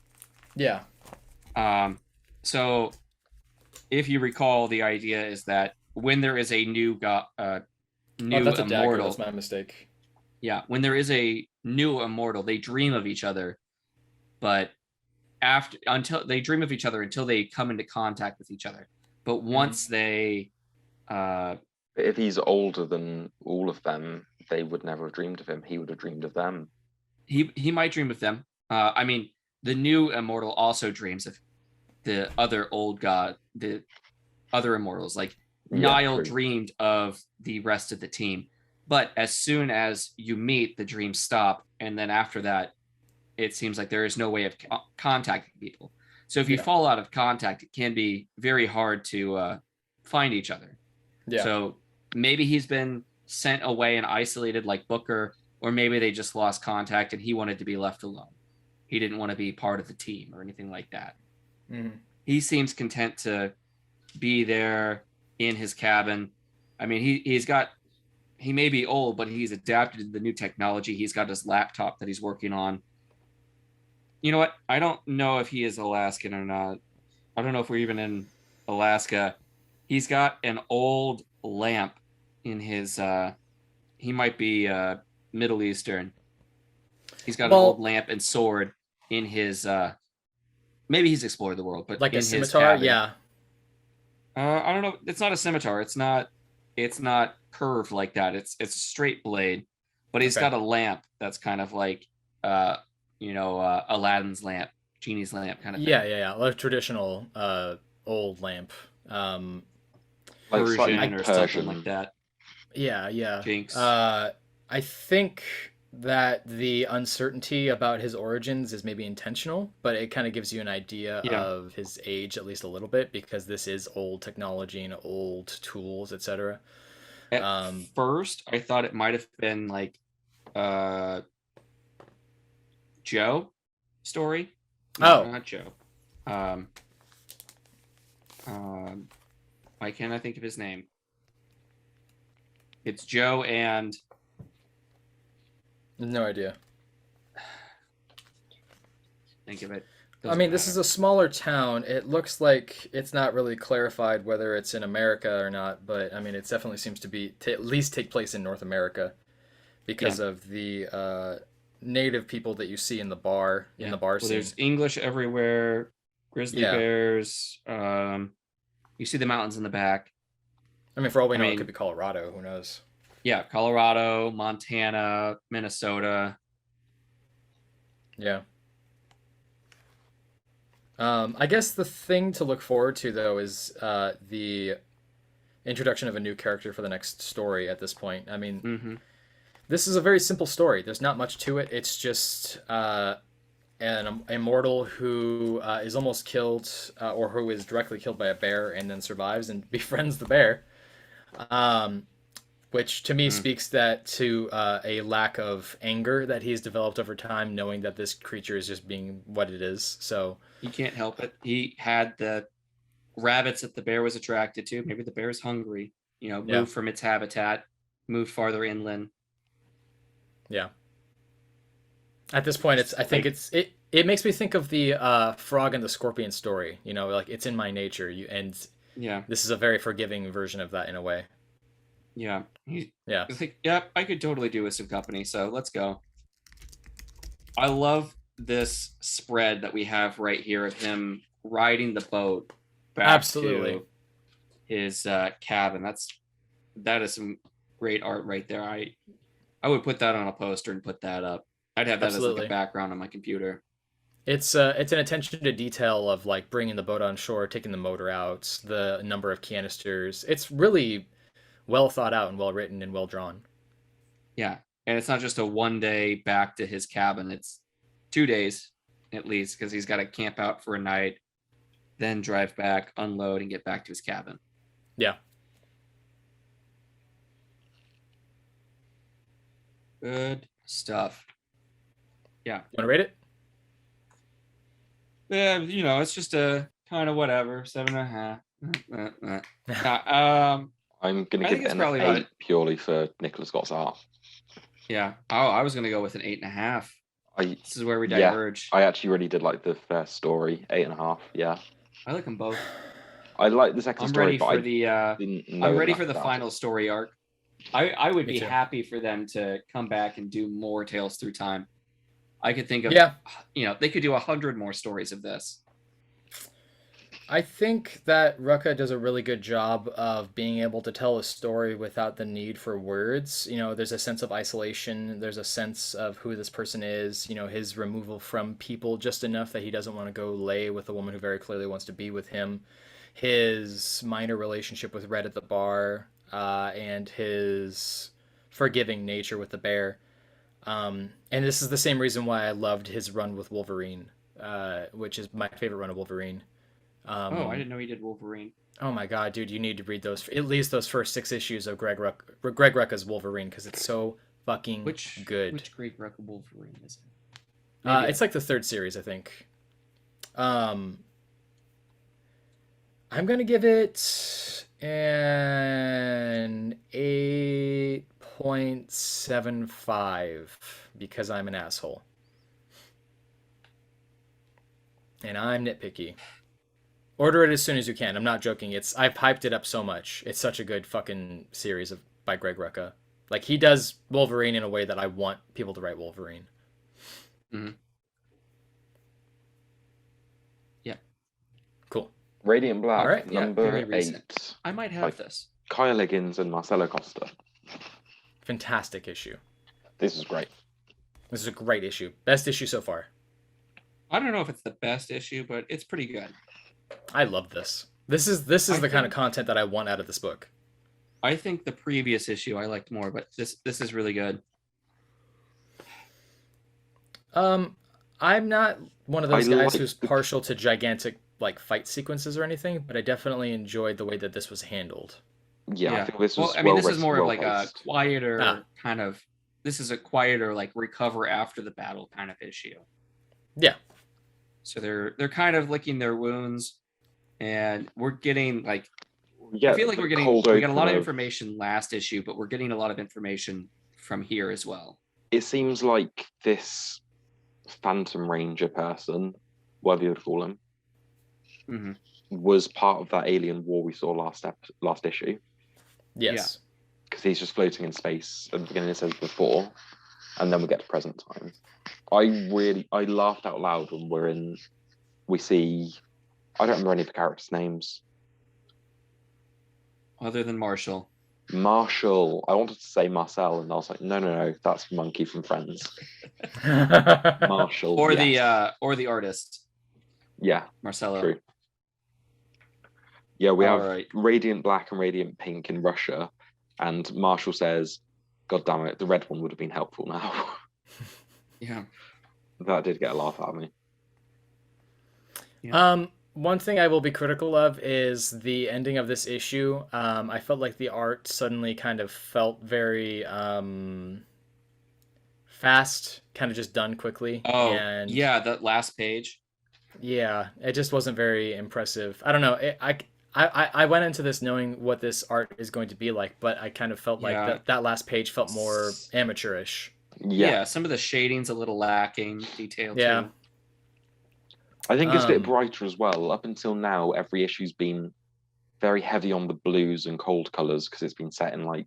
S1: Yeah.
S3: So if you recall, the idea is that when there is a new that's
S1: a
S3: immortal,
S1: dagger. That's my mistake.
S3: Yeah, when there is a new immortal, they dream of each other, but until they come into contact with each other. But once they
S2: if he's older than all of them, they would never have dreamed of him. He would have dreamed of them.
S3: He might dream of them. I mean, the new immortal also dreams of the other old god, the other immortals. Like Niall dreamed of the rest of the team. But as soon as you meet, the dreams stop. And then after that, it seems like there is no way of contacting people. So if you fall out of contact, it can be very hard to find each other. Yeah. So maybe he's been sent away and isolated like Booker, or maybe they just lost contact and he wanted to be left alone. He didn't want to be part of the team or anything like that. Mm-hmm. He seems content to be there in his cabin. I mean, he may be old, but he's adapted to the new technology. He's got his laptop that he's working on. You know what? I don't know if he is Alaskan or not. I don't know if we're even in Alaska. He's got an old lamp in his he might be Middle Eastern. He's got an old lamp and sword in his maybe he's explored the world, but
S1: like
S3: in
S1: a scimitar. Yeah.
S3: I don't know. It's not a scimitar. It's not curved like that. It's a straight blade, but he's got a lamp that's kind of like Aladdin's lamp, Genie's lamp kind of thing.
S1: Yeah. A traditional old lamp.
S3: Persian or something like that.
S1: Yeah.
S3: Jinx.
S1: I think that the uncertainty about his origins is maybe intentional, but it kind of gives you an idea of his age at least a little bit, because this is old technology and old tools, etc.
S3: At first, I thought it might have been like Joe story. No, not Joe. Why can't I think of his name? It's Joe and...
S1: No idea.
S3: Think of it.
S1: This is a smaller town. It looks like it's not really clarified whether it's in America or not, but I mean, it definitely seems to be at least take place in North America because of the native people that you see in the bar scene.
S3: There's English everywhere. Grizzly bears. You see the mountains in the back.
S1: I mean, for all we know, it could be Colorado. Who knows?
S3: Yeah, Colorado, Montana, Minnesota.
S1: Yeah. I guess the thing to look forward to, though, is the introduction of a new character for the next story at this point. I mean, this is a very simple story. There's not much to it. It's just an immortal who is almost killed or who is directly killed by a bear and then survives and befriends the bear. which to me speaks to a lack of anger that he's developed over time, knowing that this creature is just being what it is. So
S3: he can't help it. He had the rabbits that the bear was attracted to. Maybe the bear's hungry. Moved from its habitat, moved farther inland.
S1: Yeah. At this point, it makes me think of the frog and the scorpion story. Like it's in my nature. This is a very forgiving version of that in a way.
S3: Yeah.
S1: Yeah.
S3: It's like, I could totally do with some company. So let's go. I love this spread that we have right here of him riding the boat back to his cabin. That is some great art right there. I would put that on a poster and put that up. I'd have that as like a background on my computer.
S1: It's an attention to detail of like bringing the boat on shore, taking the motor out, the number of canisters. It's really well thought out and well written and well drawn.
S3: Yeah, and it's not just a 1 day back to his cabin. It's 2 days at least, because he's got to camp out for a night, then drive back, unload, and get back to his cabin.
S1: Yeah.
S3: Good stuff. Yeah.
S1: You want to rate it?
S3: Yeah, it's just a kind of whatever, 7.5.
S2: I'm going to give it an 8 purely for Nicola Scott's art.
S3: Yeah. Oh, I was going to go with an 8.5. This is where we diverge.
S2: I actually really did like the first story, 8.5. Yeah.
S3: I like them both.
S2: I like the second story,
S3: I'm ready for the final story arc. I would be happy for them to come back and do more Tales Through Time. I could think of, they could do 100 more stories of this.
S1: I think that Rucka does a really good job of being able to tell a story without the need for words. There's a sense of isolation. There's a sense of who this person is, his removal from people just enough that he doesn't want to go lay with a woman who very clearly wants to be with him. His minor relationship with Red at the bar, and his forgiving nature with the bear. And this is the same reason why I loved his run with Wolverine, which is my favorite run of Wolverine.
S3: I didn't know he did Wolverine.
S1: Oh my god, dude, you need to read at least those first 6 issues of Greg Rucka's Wolverine, because it's so fucking good.
S3: Which Greg Rucka Wolverine is it?
S1: It's like the 3rd series, I think. I'm gonna give it an 8.75 because I'm an asshole. And I'm nitpicky. Order it as soon as you can. I'm not joking. I've hyped it up so much. It's such a good fucking series by Greg Rucka. Like, he does Wolverine in a way that I want people to write Wolverine.
S3: Mm-hmm. Yeah.
S1: Cool.
S2: Radiant Black,
S1: all right.
S2: number 8.
S3: I might have this.
S2: Kyle Higgins and Marcello Costa.
S1: Fantastic issue.
S2: This is great.
S1: This is a great issue. Best issue so far.
S3: I don't know if it's the best issue, but it's pretty good.
S1: I love this. This is the kind of content that I want out of this book.
S3: I think the previous issue I liked more, but this is really good.
S1: I'm not one of those guys who's partial to gigantic like fight sequences or anything, but I definitely enjoyed the way that this was handled.
S2: Yeah. I think this was
S3: this is more of like a quieter kind of. This is a quieter like recover after the battle kind of issue.
S1: Yeah.
S3: So they're kind of licking their wounds, and we're getting like we got a lot of information last issue, but we're getting a lot of information from here as well.
S2: It seems like this Phantom Ranger person, whatever you would call him, was part of that alien war we saw last issue.
S1: Yes.
S2: Because he's just floating in space at the beginning of the 4, and then we get to present time. I laughed out loud when we see, I don't remember any of the characters' names.
S3: Other than Marshall.
S2: I wanted to say Marcel, and I was like, no, that's Monkey from Friends. Marshall.
S3: Or the artist.
S2: Yeah.
S3: Marcello.
S2: True. Yeah, we have Radiant Black and Radiant Pink in Russia, and Marshall says, God damn it, the red one would have been helpful now.
S3: Yeah.
S2: That did get a laugh out of me.
S1: Yeah. One thing I will be critical of is the ending of this issue. I felt like the art suddenly kind of felt very fast, kind of just done quickly.
S3: Oh,
S1: and
S3: yeah, that last page.
S1: Yeah, it just wasn't very impressive. I don't know. I went into this knowing what this art is going to be like, but I kind of felt like that last page felt more amateurish.
S3: Yeah, some of the shading's a little lacking, detail too.
S2: I think it's a bit brighter as well. Up until now, every issue's been very heavy on the blues and cold colors because it's been set in like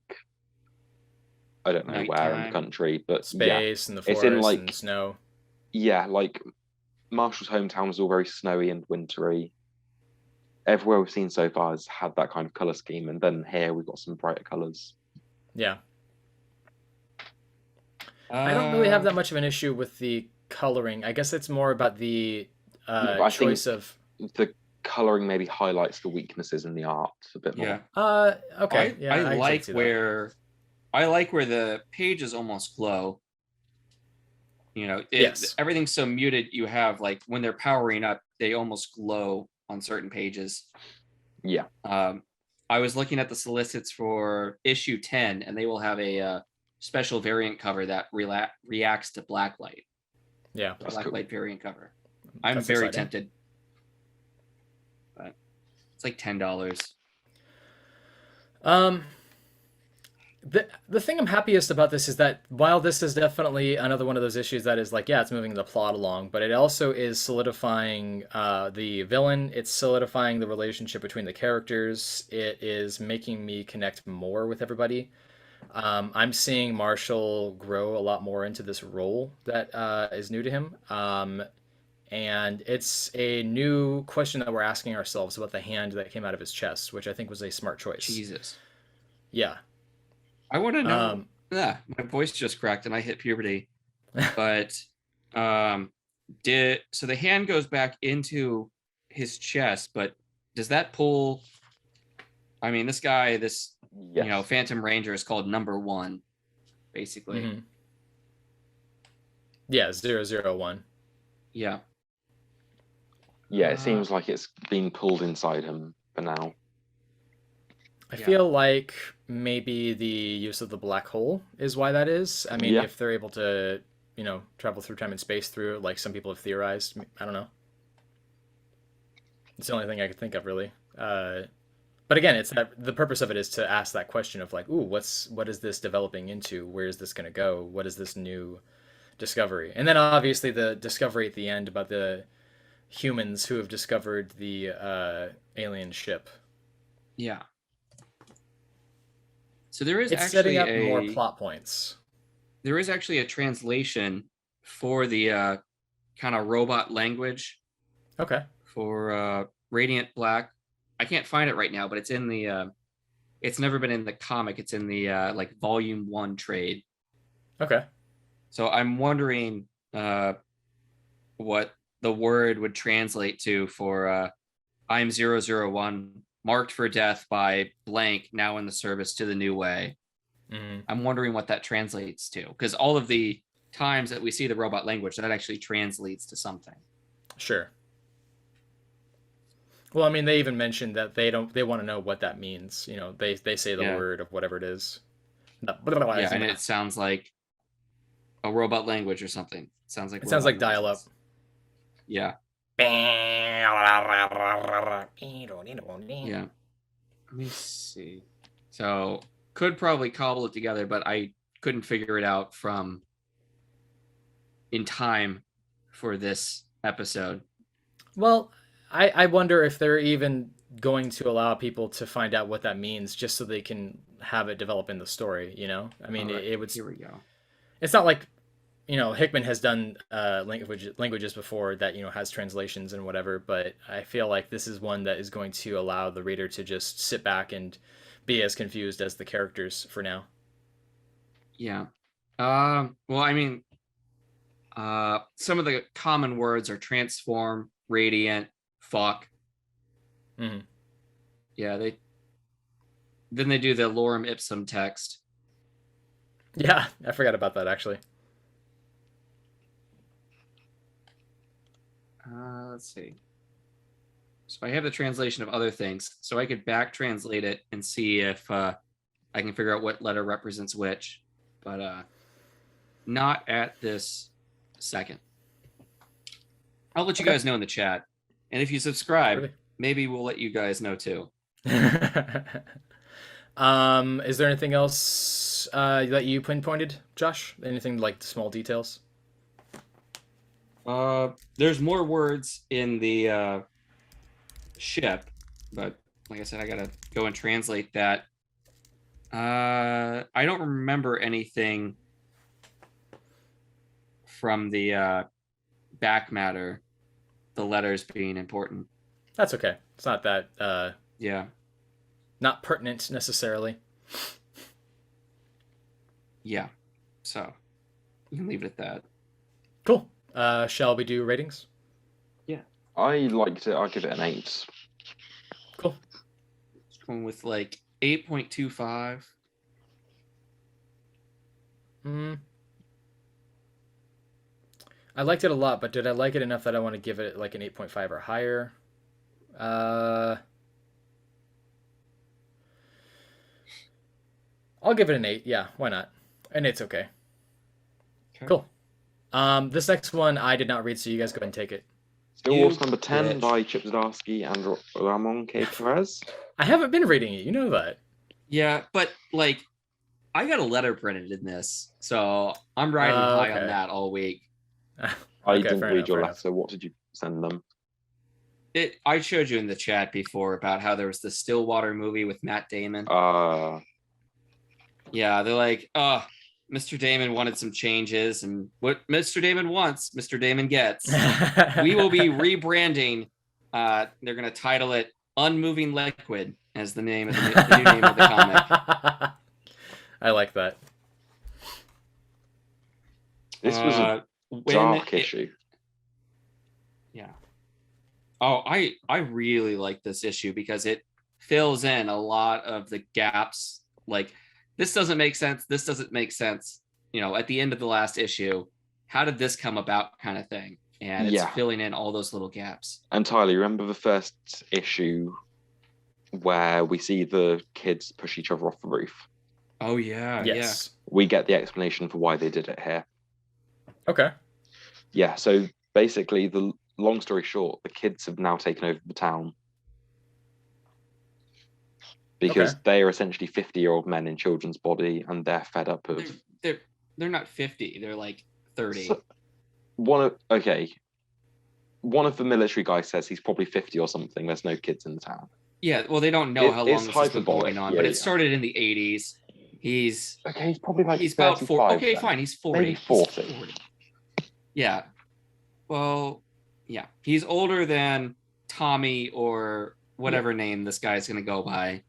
S2: I don't know
S3: Nighttime.
S2: where in the country, but
S1: space and the forest it's in like, and snow.
S2: Yeah, like Marshall's hometown was all very snowy and wintry. Everywhere we've seen so far has had that kind of color scheme, and then here we've got some brighter colors.
S1: Yeah. I don't really have that much of an issue with the coloring. I guess it's more about the choice of
S2: the coloring maybe highlights the weaknesses in the art a bit more.
S1: Okay.
S3: I like where the pages almost glow. You know, everything's so muted. You have like when they're powering up, they almost glow on certain pages.
S2: Yeah.
S3: I was looking at the solicits for issue 10, and they will have a special variant cover that reacts to blacklight.
S1: Yeah,
S3: blacklight variant cover. I'm very tempted, but it's like $10.
S1: The thing I'm happiest about this is that while this is definitely another one of those issues that is like, yeah, it's moving the plot along, but it also is solidifying the villain. It's solidifying the relationship between the characters. It is making me connect more with everybody. I'm seeing Marshall grow a lot more into this role that is new to him. And it's a new question that we're asking ourselves about the hand that came out of his chest, which I think was a smart choice.
S3: Jesus.
S1: Yeah.
S3: I want to know. My voice just cracked and I hit puberty. But so the hand goes back into his chest, but does that pull? I mean, this guy, Phantom Ranger is called number 1, basically.
S1: Mm-hmm. Yeah, 001.
S3: Yeah.
S2: Yeah, it seems like it's being pulled inside him for now.
S1: I feel like maybe the use of the black hole is why that is. I mean, if they're able to, travel through time and space through it, like some people have theorized, I don't know. It's the only thing I could think of, really. But again, it's that the purpose of it is to ask that question of like, ooh, what is this developing into? Where is this going to go? What is this new discovery? And then obviously the discovery at the end about the humans who have discovered the alien ship.
S3: Yeah. So there is
S1: setting up more plot points.
S3: There is actually a translation for the kind of robot language.
S1: Okay.
S3: For Radiant Black. I can't find it right now, but it's in the it's never been in the comic. It's in the like volume 1 trade.
S1: Okay.
S3: So I'm wondering what the word would translate to for I'm 001, marked for death by blank, now in the service to the new way.
S1: Mm.
S3: I'm wondering what that translates to, because all of the times that we see the robot language, that actually translates to something.
S1: Sure. Well, I mean, they even mentioned that they want to know what that means. They say the word of whatever it is.
S3: Yeah, and it sounds like a robot language or something. It sounds like
S1: dial-up.
S3: Yeah.
S1: Yeah.
S3: Let me see. So could probably cobble it together, but I couldn't figure it out in time for this episode.
S1: Well, I wonder if they're even going to allow people to find out what that means just so they can have it develop in the story, I mean, it would...
S3: Here we go.
S1: It's not like, Hickman has done languages before that, has translations and whatever, but I feel like this is one that is going to allow the reader to just sit back and be as confused as the characters for now.
S3: Yeah. Well, I mean, some of the common words are transform, radiant, fuck.
S1: Mm-hmm.
S3: Yeah, they do the lorem ipsum text.
S1: Yeah, I forgot about that actually.
S3: Let's see. So I have the translation of other things, so I could back translate it and see if I can figure out what letter represents which, but not at this second. I'll let you guys know in the chat, and if you subscribe, maybe we'll let you guys know too.
S1: Is there anything else that you pinpointed, Josh? Anything like small details?
S3: There's more words in the ship, but like I said, I gotta go and translate that. I don't remember anything from the back matter, the letters being important.
S1: That's okay. It's not that
S3: yeah,
S1: not pertinent necessarily.
S3: Yeah, so you can leave it at that.
S1: Cool. Shall we do ratings?
S3: Yeah,
S2: I liked it. I'll give it an 8.
S1: Cool.
S3: It's going with like 8.25.
S1: I liked it a lot, but did I like it enough that I want to give it like an 8.5 or higher? I'll give it an 8. Yeah, why not? And it's okay. Cool. This next one I did not read, so you guys go ahead and take it.
S2: Stillwater number 10 by Chip Zdarsky and Ramon K. Perez.
S1: I haven't been reading it. You know that.
S3: Yeah, but like, I got a letter printed in this, so I'm riding high on that all week.
S2: I didn't read your letter. So what did you send them?
S3: I showed you in the chat before about how there was the Stillwater movie with Matt Damon. Yeah, they're like, Mr. Damon wanted some changes, and what Mr. Damon wants, Mr. Damon gets. We will be rebranding. They're going to title it Unmoving Liquid as the name of the new name of the comic.
S1: I like that.
S2: This was a dark issue.
S3: Yeah. Oh, I really like this issue because it fills in a lot of the gaps. Like, this doesn't make sense. This doesn't make sense. You know, at the end of the last issue, how did this come about kind of thing? And it's filling in all those little gaps.
S2: Entirely. Remember the first issue where we see the kids push each other off the roof?
S3: Oh, yeah.
S1: Yes.
S2: Yeah. We get the explanation for why they did it here.
S1: Okay.
S2: Yeah, so basically, the long story short, the kids have now taken over the town. Because they are essentially 50-year-old men in children's body, and they're fed up of...
S3: They're not 50. They're like 30.
S2: So, one of the military guys says he's probably 50 or something. There's no kids in the town.
S3: Yeah, well, they don't know how long this has been going on, but it started in the 80s. He's
S2: probably like
S3: he's about 40. Okay, fine. He's 40.
S2: Maybe 40.
S3: He's 40. Yeah. Well, yeah. He's older than Tommy or whatever name this guy's going to go by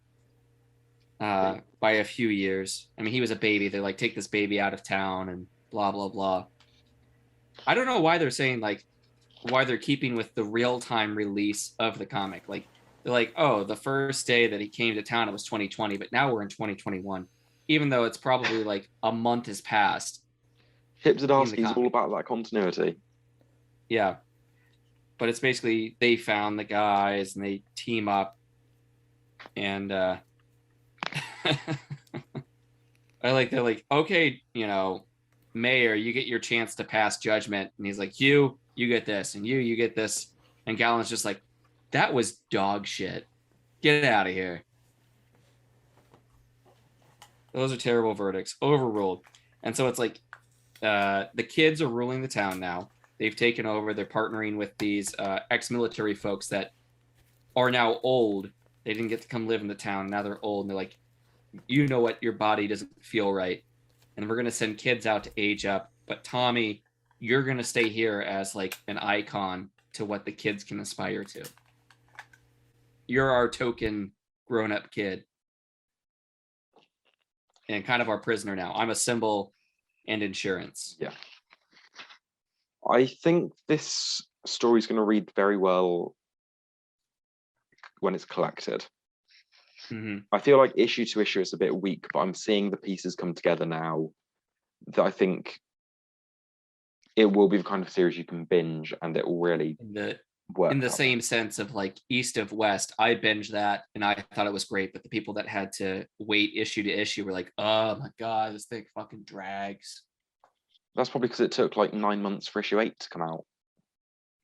S3: a few years. I mean, he was a baby. They like take this baby out of town and blah, blah, blah. I don't know why they're saying like why they're keeping with the real-time release of the comic. Like, they're like, oh, the first day that he came to town, it was 2020, but now we're in 2021, even though it's probably like a month has passed.
S2: Chip Zdarsky's all about that continuity.
S3: Yeah. But it's basically they found the guys and they team up. And they're like, okay, you know, Mayor, you get your chance to pass judgment. And he's like, you get this, and you get this. And Gallen's just like, that was dog shit. Get out of here. Those are terrible verdicts. Overruled. And so it's like the kids are ruling the town now. They've taken over. They're partnering with these ex-military folks that are now old. They didn't get to come live in the town. Now they're old. And they're like, you know what? Your body doesn't feel right. And we're going to send kids out to age up. But Tommy, you're going to stay here as like an icon to what the kids can aspire to. You're our token grown-up kid. And kind of our prisoner now. I'm a symbol and insurance.
S2: Yeah. I think this story is going to read very well when it's collected.
S3: Mm-hmm.
S2: I feel like issue to issue is a bit weak, but I'm seeing the pieces come together now that I think it will be the kind of series you can binge, and it will really
S3: in the same sense of like East of West, I binged that and I thought it was great, but the people that had to wait issue to issue were like, oh my god, this thing fucking drags.
S2: That's probably because it took like 9 months for issue 8 to come out.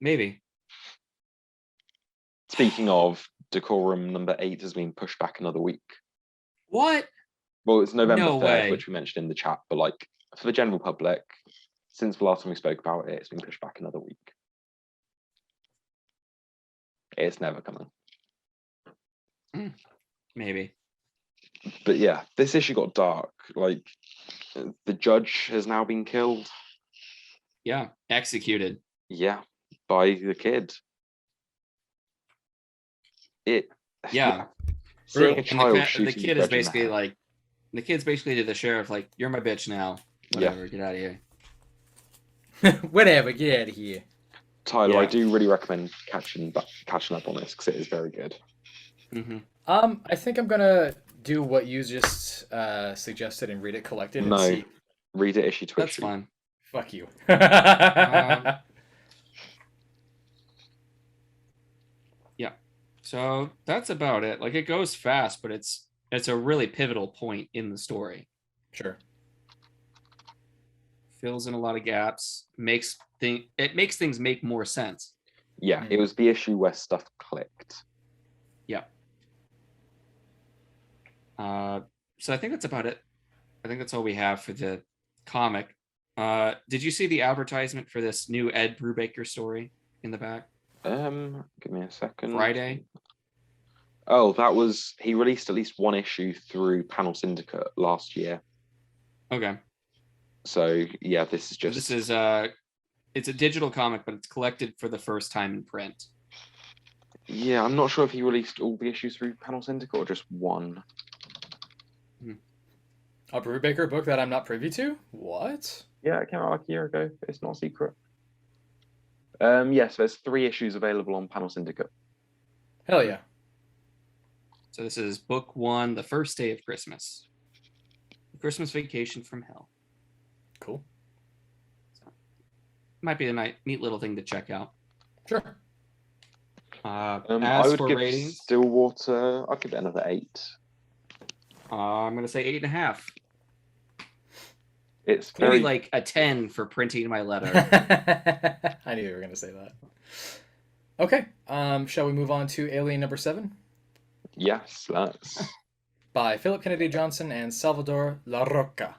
S3: Maybe.
S2: Speaking of, Decorum number 8 has been pushed back another week.
S3: What?
S2: Well, it's November 3rd, which we mentioned in the chat, but like for the general public, since the last time we spoke about it, it's been pushed back another week. It's never coming.
S3: Maybe.
S2: But yeah, this issue got dark. Like, the judge has now been killed.
S3: Yeah, executed.
S2: Yeah, by the kid.
S3: Yeah.
S2: Seeing a child shooting
S3: the kid is basically like, the kid's basically to the sheriff, like, you're my bitch now. Whatever, get out of here.
S1: Whatever, get out of here.
S2: Tyler, I do really recommend catching up on this because it is very good.
S3: Mm-hmm.
S1: I think I'm gonna do what you just suggested and read it collected. And see.
S2: Read it issue to
S3: That's
S2: issue.
S3: fine.
S1: Fuck you.
S3: Yeah. So that's about it. Like, it goes fast, but it's a really pivotal point in the story.
S1: Sure.
S3: Fills in a lot of gaps. It makes things make more sense.
S2: Yeah, it was the issue where stuff clicked.
S3: Yeah. So I think that's about it. I think that's all we have for the comic. Did you see the advertisement for this new Ed Brubaker story in the back?
S2: Give me a second.
S3: Friday.
S2: Oh, he released at least one issue through Panel Syndicate last year.
S3: Okay.
S2: So yeah, this is
S3: it's a digital comic, but it's collected for the first time in print.
S2: Yeah, I'm not sure if he released all the issues through Panel Syndicate or just one.
S1: A Brubaker book that I'm not privy to? What?
S2: Yeah, it came out like a year ago. It's not a secret. Yes, there's 3 issues available on Panel Syndicate.
S1: Hell yeah.
S3: So this is book 1, The First Day of Christmas. Christmas Vacation from Hell.
S1: Cool.
S3: So, might be a neat little thing to check out.
S1: Sure.
S3: As for ratings,
S2: Stillwater, I'd give it another 8.
S3: I'm going to say 8.5.
S2: It's
S3: maybe like a 10 for printing my letter.
S1: I knew you were going to say that. Okay. Shall we move on to Alien number 7?
S2: Yes, let's.
S1: By Phillip Kennedy Johnson and Salvador Larocca.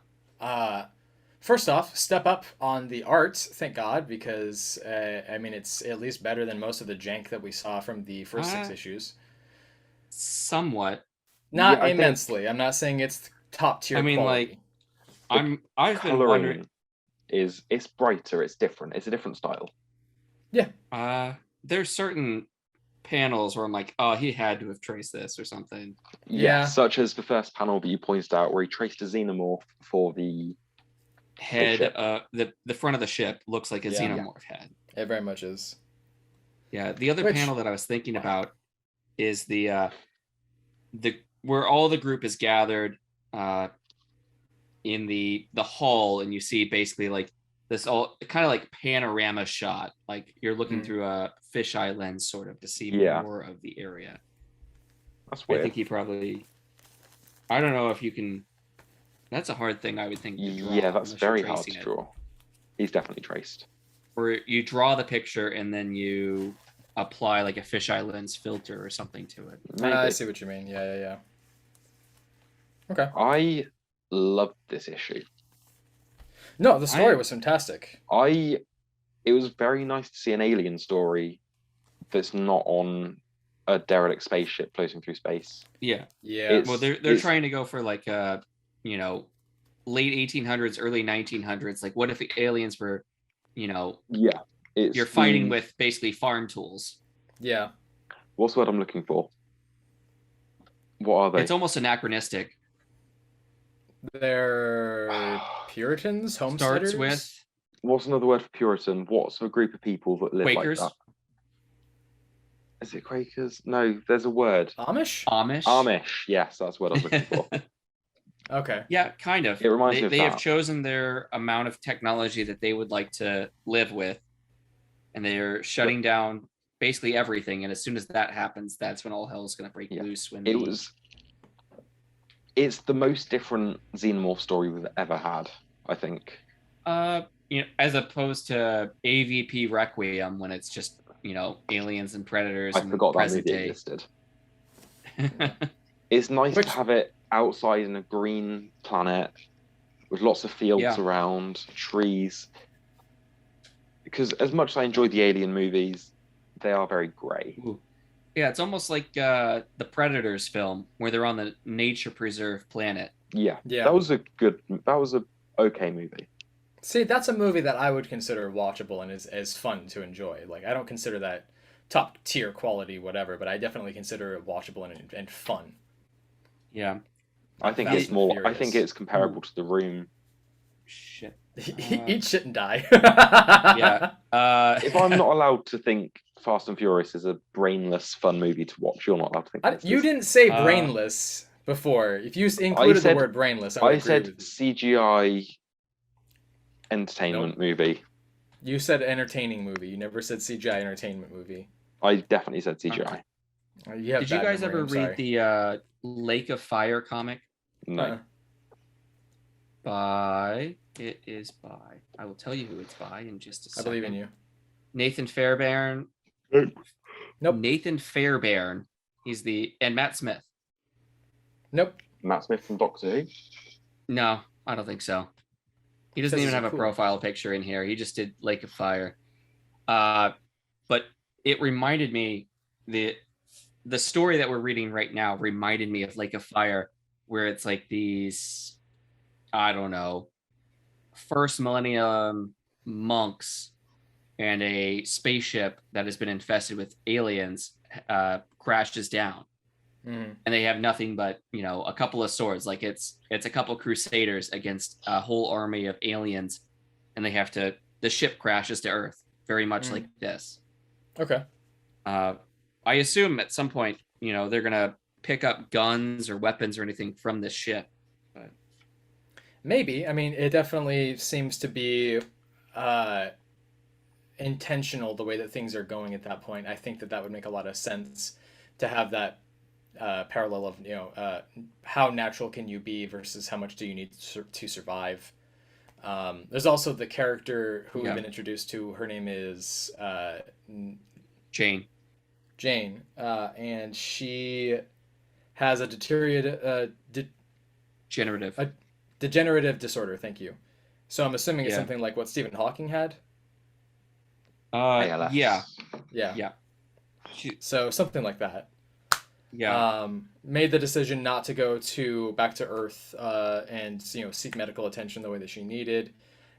S1: First off, step up on the art, thank God, because it's at least better than most of the jank that we saw from the first 6 issues.
S3: Somewhat.
S1: Not immensely. I'm not saying it's top tier. Quality.
S3: I've been wondering.
S2: It's brighter. It's different. It's a different style.
S1: Yeah.
S3: There's certain panels where I'm like, oh, he had to have traced this or something.
S2: Yeah. Such as the first panel that you pointed out, where he traced a xenomorph for the
S3: head. The front of the ship looks like a xenomorph head.
S1: It very much is.
S3: Yeah. The other panel that I was thinking about is the where all the group is gathered in the hall, and you see basically like this all kind of like panorama shot, like you're looking through a fisheye lens sort of to see more of the area.
S2: That's weird.
S3: I think he probably, I don't know if you can, that's a hard thing I would think to draw.
S2: Yeah, that's very hard to draw. He's definitely traced.
S3: Or you draw the picture and then you apply like a fisheye lens filter or something to it.
S1: I see what you mean. Yeah. Okay.
S2: I loved this issue.
S1: No, the story was fantastic.
S2: It was very nice to see an alien story that's not on a derelict spaceship floating through space.
S1: Yeah.
S3: Well, they're trying to go for like late 1800s, early 1900s. Like, what if the aliens were, you're fighting with basically farm tools.
S1: Yeah.
S2: What's the word I'm looking for? What are they?
S3: It's almost anachronistic.
S1: They're Puritans, homesteaders.
S3: Starts with.
S2: What's another word for Puritan? What's a group of people that live
S3: Quakers?
S2: like that? Is it Quakers? No, there's a word.
S1: Amish.
S2: Yes, that's the word I was looking for.
S1: Okay.
S3: Yeah, kind of.
S2: It reminds me of
S3: they
S2: that.
S3: have chosen their amount of technology that they would like to live with, and they're shutting down basically everything. And as soon as that happens, that's when all hell is going to break loose. When
S2: it's the most different Xenomorph story we've ever had, I think.
S3: As opposed to AVP Requiem, when it's just, aliens and predators.
S2: I forgot that movie existed. It's nice to have it outside in a green planet with lots of fields around, trees. Because as much as I enjoy the Alien movies, they are very grey.
S3: Yeah, it's almost like the Predators film where they're on the nature preserve planet.
S2: Yeah. That was a okay movie.
S1: See, that's a movie that I would consider watchable and is fun to enjoy. Like, I don't consider that top tier quality, whatever, but I definitely consider it watchable and fun.
S3: Yeah.
S2: I think it's more. I think it's comparable to The Room.
S3: Shit.
S1: Eat shit and die.
S3: Yeah.
S2: If I'm not allowed to think Fast and Furious is a brainless, fun movie to watch, you're not allowed to think.
S1: You didn't say brainless before. If you included the word brainless, I
S2: said CGI entertainment movie.
S1: You said entertaining movie. You never said CGI entertainment movie.
S2: I definitely said CGI.
S3: Did you guys ever read the Lake of Fire comic?
S2: No.
S3: It is by. I will tell you who it's by in just a second.
S1: I believe in you.
S3: Nathan Fairbairn.
S1: Nope.
S3: Nathan Fairbairn. And Matt Smith.
S1: Nope.
S2: Matt Smith from Doctor Who?
S3: No, I don't think so. He doesn't even have a profile picture in here. He just did Lake of Fire. But it reminded me, the story that we're reading right now reminded me of Lake of Fire, where it's like these, I don't know, first millennium monks and a spaceship that has been infested with aliens crashes down. And they have nothing but, a couple of swords. Like it's a couple of crusaders against a whole army of aliens. And the ship crashes to Earth, very much like this.
S1: Okay.
S3: I assume at some point, they're going to pick up guns or weapons or anything from this ship. But...
S1: Maybe. I mean, it definitely seems to be intentional the way that things are going at that point. I think that would make a lot of sense to have that parallel of, how natural can you be versus how much do you need to survive. There's also the character who we've been introduced to. Her name is
S3: Jane.
S1: And she has a degenerative disorder. Thank you. So I'm assuming it's something like what Stephen Hawking had.
S2: Ayala.
S3: Yeah.
S1: So something like that.
S3: Yeah.
S1: Made the decision not to go back to Earth and seek medical attention the way that she needed.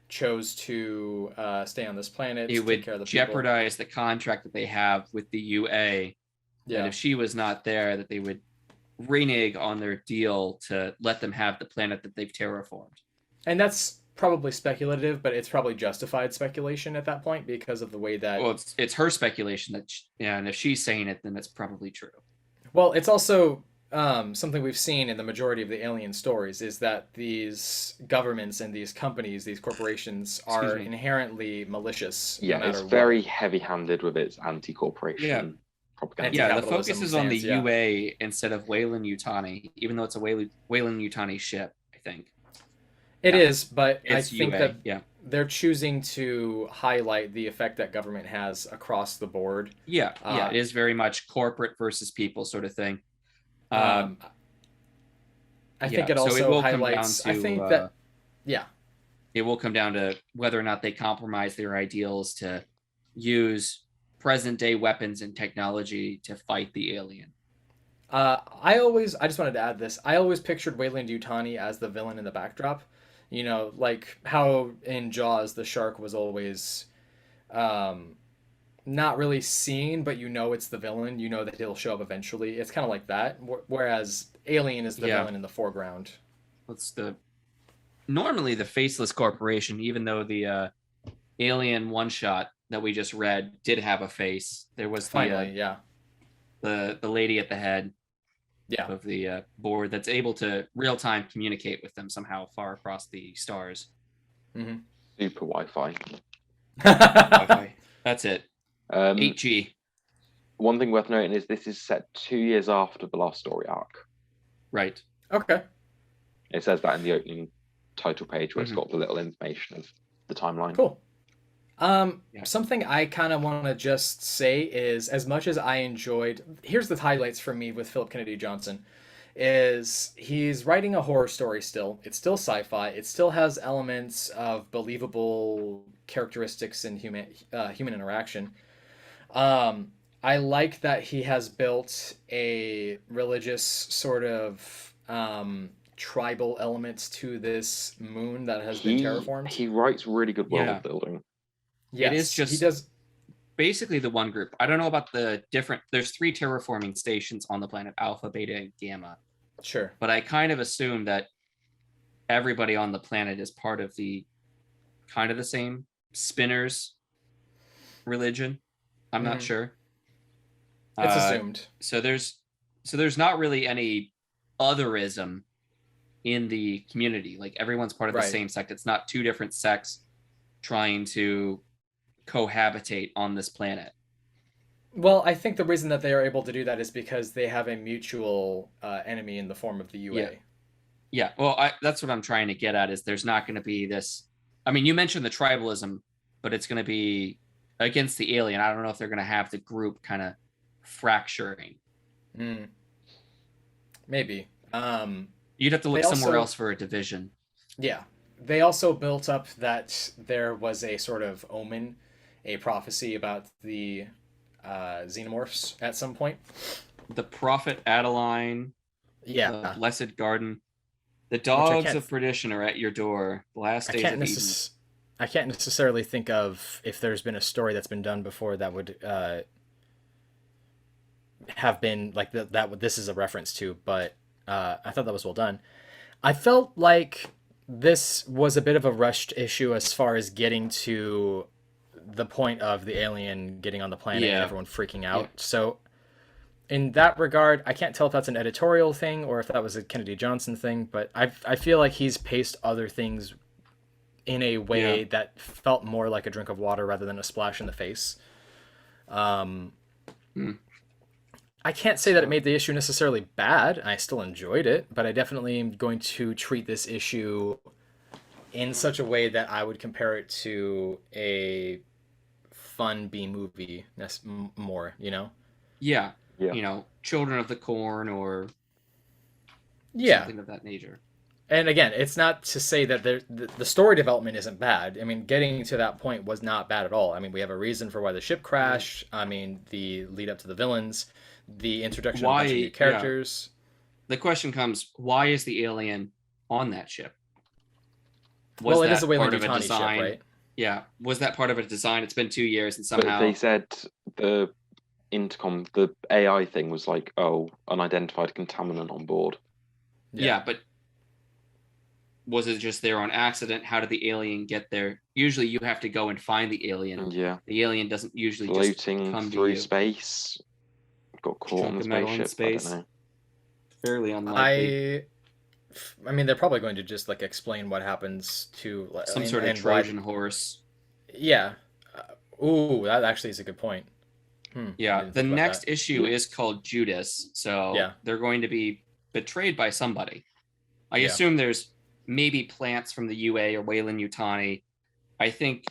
S1: Chose to stay on this planet.
S3: It would jeopardize the contract that they have with the UA. Yeah. And if she was not there, that they would renege on their deal to let them have the planet that they've terraformed.
S1: And that's probably speculative, but it's probably justified speculation at that point because of the way that.
S3: Well, it's her speculation and if she's saying it, then it's probably true.
S1: Well, it's also something we've seen in the majority of the alien stories is that these governments and these companies, these corporations are inherently malicious.
S2: Yeah, it's very heavy-handed with its anti-corporation propaganda.
S3: Yeah, the focus is on the UA instead of Weyland-Yutani, even though it's a Weyland-Yutani ship, I think.
S1: It is, but I think
S3: UA,
S1: that they're choosing to highlight the effect that government has across the board.
S3: Yeah, it is very much corporate versus people sort of thing.
S1: I think it also highlights. I think that
S3: it will come down to whether or not they compromise their ideals to use present day weapons and technology to fight the alien.
S1: I just wanted to add this. I always pictured Weyland-Yutani as the villain in the backdrop. Like how in Jaws the shark was always not really seen, but it's the villain. You know that he'll show up eventually. It's kind of like that. Whereas Alien is the villain in the foreground.
S3: Normally the faceless corporation, even though the Alien one shot that we just read did have a face. There was the lady at the head of the board that's able to real time communicate with them somehow far across the stars.
S1: Mm-hmm.
S2: Super Wi-Fi.
S3: Wi-Fi. That's it. 8G.
S2: one thing worth noting is this is set 2 years after the last story arc.
S3: Right.
S1: Okay.
S2: It says that in the opening title page where it's got the little information of the timeline.
S1: Cool. Something I kind of want to just say is, as much as I enjoyed, here's the highlights for me with Phillip Kennedy Johnson, is he's writing a horror story still. It's still sci-fi. It still has elements of believable characteristics in human interaction. I like that he has built a religious sort of tribal elements to this moon that has been terraformed.
S2: He writes really good world building.
S1: Yes,
S3: it is just
S1: he does.
S3: Basically the one group. I don't know about the different. There's 3 terraforming stations on the planet: Alpha, Beta, and Gamma.
S1: Sure.
S3: But I kind of assume that everybody on the planet is part of the kind of the same spinners religion. I'm not sure.
S1: It's assumed.
S3: So there's not really any otherism in the community. Like everyone's part of the same sect. It's not 2 different sects trying to cohabitate on this planet.
S1: Well, I think the reason that they are able to do that is because they have a mutual enemy in the form of the UA.
S3: Yeah. Well, that's what I'm trying to get at, is there's not going to be this. I mean, you mentioned the tribalism, but it's going to be against the alien. I don't know if they're going to have the group kind of fracturing.
S1: Maybe.
S3: You'd have to look somewhere else for a division.
S1: Yeah. They also built up that there was a sort of omen, a prophecy about the xenomorphs at some point.
S3: The Prophet Adeline.
S1: Yeah.
S3: The Blessed Garden. The dogs of perdition are at your door. The last days of Eden.
S1: I can't necessarily think of if there's been a story that's been done before that would have been like that. This is a reference to, but I thought that was well done. I felt like this was a bit of a rushed issue as far as getting to the point of the alien getting on the planet and everyone freaking out. So in that regard, I can't tell if that's an editorial thing or if that was a Kennedy Johnson thing, but I feel like he's paced other things in a way that felt more like a drink of water rather than a splash in the face. I can't say that it made the issue necessarily bad. I still enjoyed it, but I definitely am going to treat this issue in such a way that I would compare it to a fun B movie more, you know?
S3: Yeah. You know, Children of the Corn or something of that nature.
S1: And again, it's not to say that the story development isn't bad. I mean, getting to that point was not bad at all. I mean, we have a reason for why the ship crashed. I mean, the lead up to the villains, the introduction of a bunch of new characters.
S3: The question comes, why is the alien on that ship?
S1: Well, it is a Weyland-Yutani ship, right?
S3: Yeah. Was that part of a design? It's been 2 years and somehow...
S2: But they said the intercom, the AI thing was like, unidentified contaminant on board.
S3: Yeah, but was it just there on accident? How did the alien get there? Usually you have to go and find the alien.
S2: Yeah.
S3: The alien doesn't usually
S2: floating
S3: just come
S2: through
S3: to
S2: space. Got caught on the spaceship. I don't know.
S3: Fairly unlikely.
S1: I mean, they're probably going to just like explain what happens to
S3: some sort of Trojan horse.
S1: Yeah. That actually is a good point.
S3: Yeah. The next issue is called Judas, so they're going to be betrayed by somebody. I assume there's maybe plants from the UA or Weyland-Yutani. I think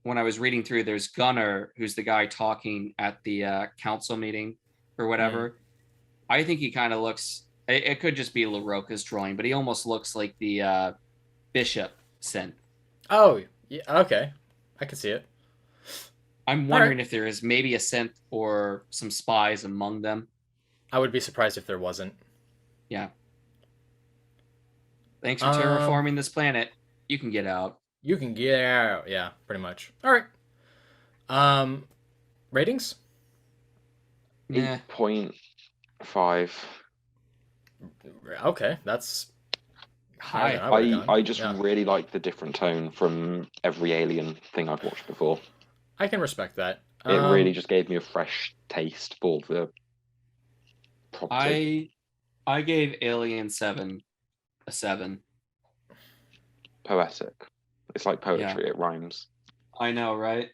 S3: when I was reading through, there's Gunnar, who's the guy talking at the council meeting or whatever. I think he kind of looks... It could just be Larocca's drawing, but he almost looks like the Bishop synth.
S1: Oh, yeah, okay. I can see it.
S3: I'm wondering if there is maybe a synth or some spies among them.
S1: I would be surprised if there wasn't.
S3: Yeah. Thanks for terraforming this planet. You can get out.
S1: You can get out. Yeah, pretty much. All right. Ratings?
S2: 8.5.
S1: Okay, that's high.
S2: I just really like the different tone from every Alien thing I've watched before.
S1: I can respect that.
S2: It really just gave me a fresh taste for the property.
S3: I gave Alien 7 a 7.
S2: Poetic. It's like poetry. It rhymes.
S3: I know, right?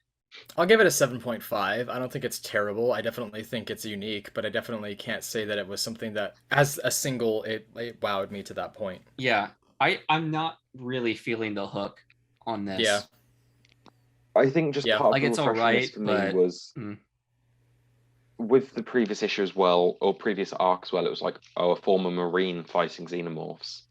S1: I'll give it a 7.5. I don't think it's terrible. I definitely think it's unique, but I definitely can't say that it was something that, as a single, it wowed me to that point.
S3: Yeah, I'm not really feeling the hook on this.
S1: Yeah.
S2: I think just part
S3: like
S2: of
S3: it's
S2: the
S3: all right,
S2: for me
S3: but
S2: was with the previous issue as well, or previous arc as well. It was like, oh, a former Marine fighting xenomorphs.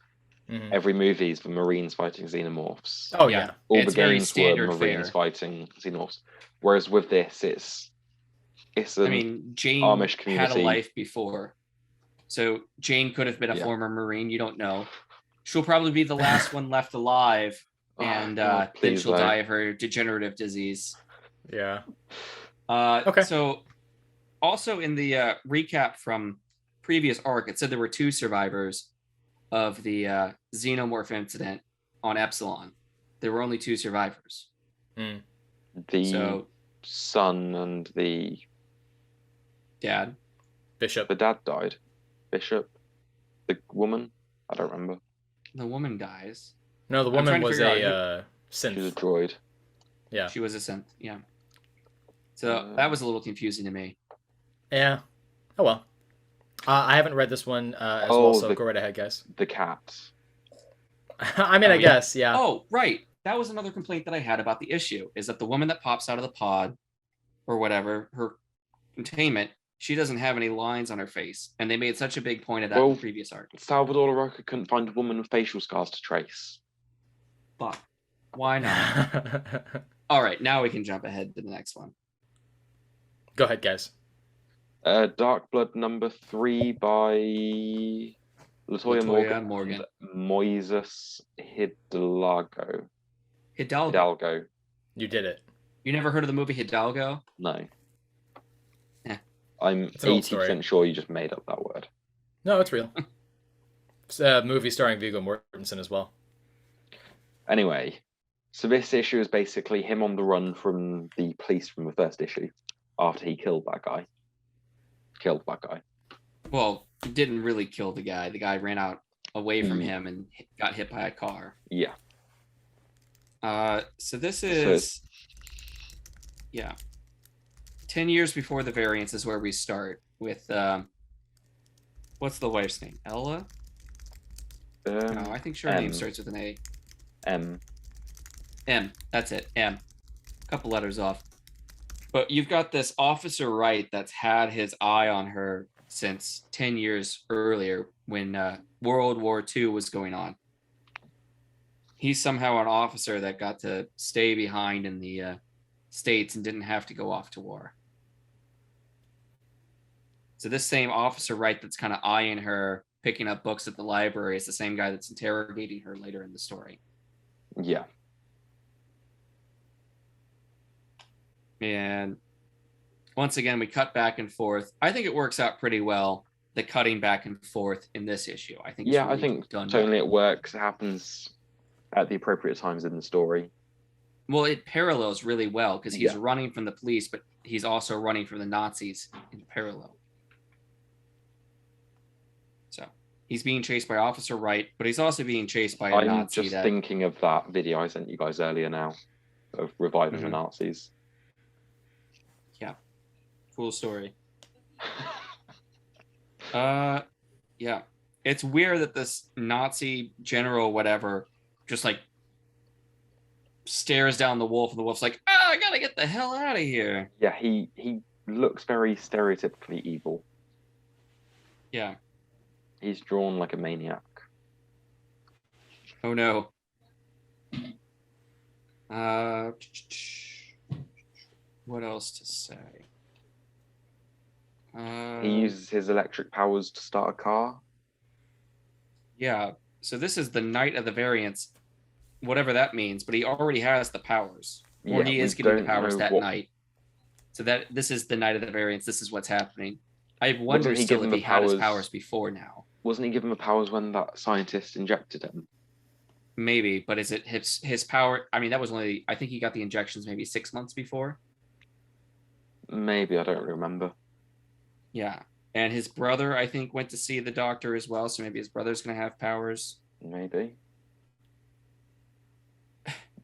S1: Mm-hmm.
S2: Every movie is the Marines fighting xenomorphs.
S1: Oh yeah,
S2: all the games were Marines fighting xenomorphs. Whereas with this, it's
S3: Jane
S2: Amish community.
S3: had a life before, so Jane could have been a former Marine. You don't know. She'll probably be the last one left alive, and then she'll die of her degenerative disease.
S1: Yeah.
S3: Okay. So, also in the recap from previous arc, it said there were 2 survivors of the xenomorph incident on Epsilon. There were only 2 survivors.
S2: The son and the
S3: dad.
S1: Bishop.
S2: The dad died. Bishop. The woman. I don't remember.
S3: The woman dies.
S1: No, the woman was a synth.
S2: She was a droid.
S1: Yeah.
S3: She was a synth. Yeah. So that was a little confusing to me.
S1: Yeah. Oh well. I haven't read this one as well, so go right ahead, guys.
S2: The cat.
S1: I mean, I guess, yeah.
S3: Oh, right. That was another complaint that I had about the issue, is that the woman that pops out of the pod, or whatever, her containment, she doesn't have any lines on her face. And they made such a big point of that in the previous arc.
S2: Salvador Larocca couldn't find a woman with facial scars to trace.
S3: But why not? All right, now we can jump ahead to the next one.
S1: Go ahead, guys.
S2: Dark Blood number 3 by Latoya
S3: Morgan.
S2: Moises Hidalgo.
S3: Hidalgo.
S1: You did it.
S3: You never heard of the movie Hidalgo?
S2: No.
S3: Yeah.
S2: I'm 80% sure you just made up that word.
S1: No, it's real. It's a movie starring Viggo Mortensen as well.
S2: Anyway, so this issue is basically him on the run from the police from the first issue after he killed that guy.
S3: Well, he didn't really kill the guy. The guy ran out away from him and got hit by a car.
S2: Yeah.
S3: So this is 10 years before the variants is where we start with what's the wife's name? Ella? No, I think her name starts with an A. M. That's it. M. A couple letters off. But you've got this Officer Wright that's had his eye on her since 10 years earlier when World War II was going on. He's somehow an officer that got to stay behind in the States and didn't have to go off to war. So this same Officer Wright that's kind of eyeing her, picking up books at the library, is the same guy that's interrogating her later in the story.
S2: Yeah.
S3: And once again, we cut back and forth. I think it works out pretty well, the cutting back and forth in this issue. I think
S2: I think totally it works. It happens at the appropriate times in the story.
S3: Well, it parallels really well because he's running from the police, but he's also running from the Nazis in parallel. So he's being chased by Officer Wright, but he's also being chased by a Nazi.
S2: I'm just thinking of that video I sent you guys earlier now of reviving the Nazis.
S3: Yeah. Cool story. Yeah. It's weird that this Nazi general, whatever, just like stares down the wolf, and the wolf's like, I gotta get the hell out of here.
S2: Yeah, he looks very stereotypically evil.
S3: Yeah.
S2: He's drawn like a maniac.
S3: Oh no. What else to say?
S2: He uses his electric powers to start a car.
S3: Yeah. So this is the night of the variants, whatever that means, but he already has the powers. Or he is getting the powers that night. So that this is the night of the variants. This is what's happening. I wonder still if he had his powers before now.
S2: Wasn't he given the powers when that scientist injected him?
S3: Maybe, but is it his power? I mean, that was only, I think he got the injections maybe 6 months before.
S2: Maybe, I don't remember.
S3: Yeah. And his brother, I think, went to see the doctor as well. So maybe his brother's going to have powers.
S2: Maybe.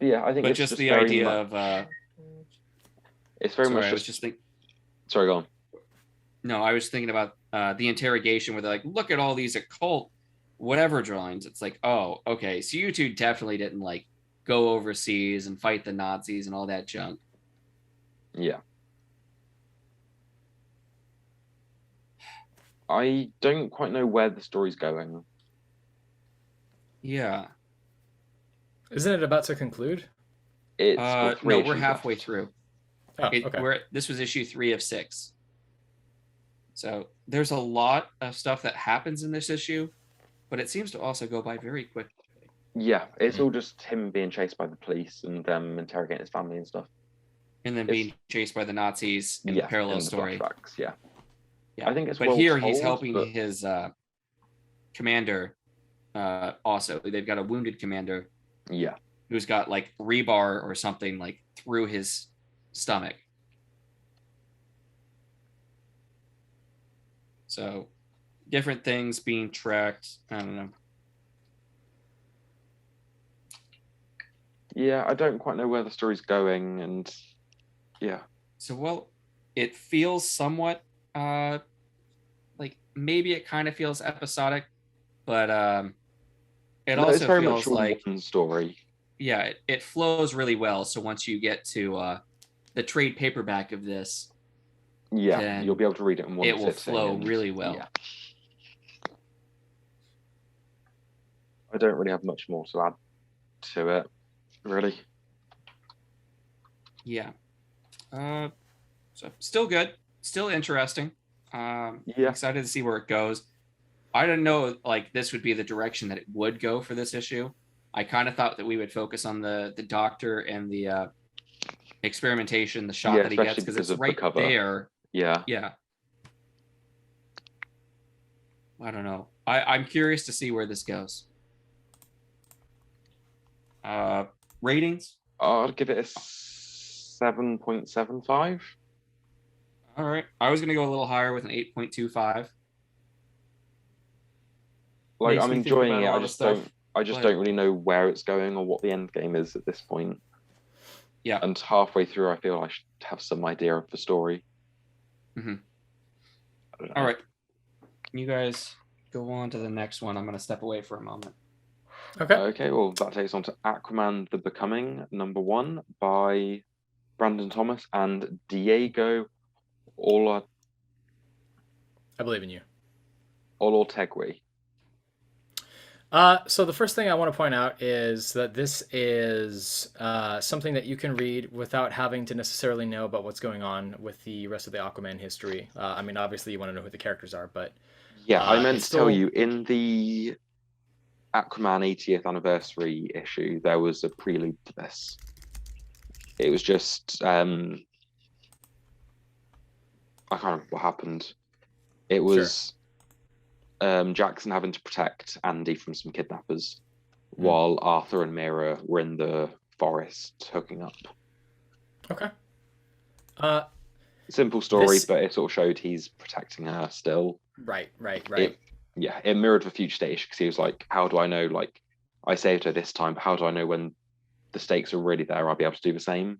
S2: Yeah, I think
S3: but it's just the idea of
S2: It's very much.
S3: I was just thinking.
S2: Sorry, go on.
S3: No, I was thinking about the interrogation where they're like, "Look at all these occult whatever drawings." It's like, oh, okay, so you two definitely didn't like go overseas and fight the Nazis and all that junk.
S2: Yeah. I don't quite know where the story's going.
S3: Yeah.
S1: Isn't it about to conclude?
S2: No,
S3: we're halfway through.
S2: Oh,
S3: okay. This was issue 3 of 6. So there's a lot of stuff that happens in this issue, but it seems to also go by very quickly.
S2: Yeah, it's all just him being chased by the police and them interrogating his family and stuff.
S3: And then being chased by the Nazis in the parallel story.
S2: Flashbacks, yeah.
S3: Yeah,
S2: I think it's
S3: but here he's helping his commander. Also, they've got a wounded commander.
S2: Yeah,
S3: who's got like rebar or something like through his stomach. So, different things being tracked. I don't know.
S2: Yeah, I don't quite know where the story's going, and yeah.
S3: So, well, it feels somewhat like maybe it kind of feels episodic, but also feels like
S2: one story.
S3: Yeah, it flows really well. So once you get to the trade paperback of this,
S2: yeah, you'll be able to read it in one sitting.
S3: It will flow really well.
S2: Yeah. I don't really have much more to add to it, really.
S3: Yeah. So still good, still interesting. Excited to see where it goes. I didn't know like this would be the direction that it would go for this issue. I kind of thought that we would focus on the doctor and the experimentation, the shot that he gets, because it's right there.
S2: Yeah.
S3: Yeah. I don't know. I'm curious to see where this goes. Ratings?
S2: I'd give it a 7.75.
S3: All right. I was going to go a little higher with an 8.25.
S2: Like, I'm enjoying it. I just don't really know where it's going or what the end game is at this point.
S3: Yeah.
S2: And halfway through, I feel I should have some idea of the story.
S3: Mm-hmm. All right. You guys go on to the next one. I'm going to step away for a moment.
S2: Okay, well, that takes on to Aquaman The Becoming, #1 by Brandon Thomas and Diego I
S1: believe in you.
S2: Olortegui.
S1: So the first thing I want to point out is that this is something that you can read without having to necessarily know about what's going on with the rest of the Aquaman history. I mean, obviously you want to know who the characters are, but...
S2: Yeah, I meant to tell you, in the Aquaman 80th anniversary issue, there was a prelude to this. It was just... I can't remember what happened. It was... Jackson having to protect Andy from some kidnappers while Arthur and Mira were in the forest hooking up.
S1: Okay.
S2: Simple story, but it sort of showed he's protecting her still.
S1: Right.
S2: It mirrored the future state issue because he was like, how do I know, like, I saved her this time, but how do I know when the stakes are really there, I'll be able to do the same?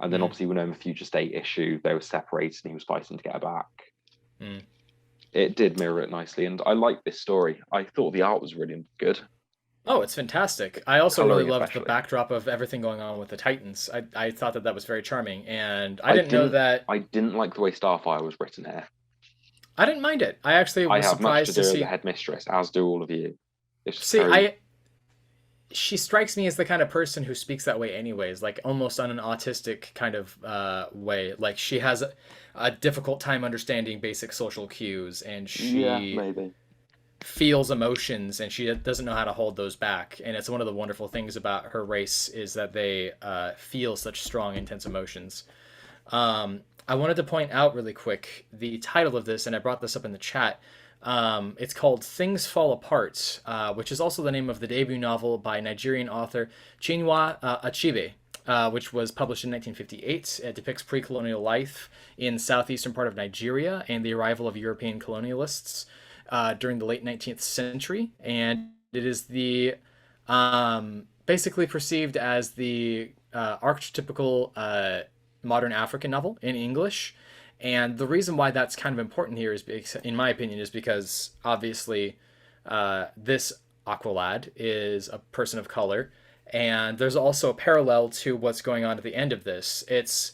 S2: And then obviously we know in the future state issue, they were separated and he was fighting to get her back. It did mirror it nicely, and I like this story. I thought the art was really good.
S1: Oh, it's fantastic. I also really loved the backdrop of everything going on with the Titans. I thought that was very charming, and I didn't know that...
S2: I didn't like the way Starfire was written here.
S1: I didn't mind it. I actually was surprised to see...
S2: I have much to do with the headmistress, as do all of you.
S1: She strikes me as the kind of person who speaks that way anyways, like almost on an autistic kind of way. Like she has a difficult time understanding basic social cues, and she feels emotions, and she doesn't know how to hold those back. And it's one of the wonderful things about her race is that they feel such strong, intense emotions. I wanted to point out really quick the title of this, and I brought this up in the chat. It's called Things Fall Apart, which is also the name of the debut novel by Nigerian author Chinua Achebe, which was published in 1958. It depicts pre-colonial life in southeastern part of Nigeria and the arrival of European colonialists during the late 19th century. And it is the basically perceived as the archetypical modern African novel in English. And the reason why that's kind of important here is, in my opinion, is because obviously this Aqualad is a person of color. And there's also a parallel to what's going on at the end of this. It's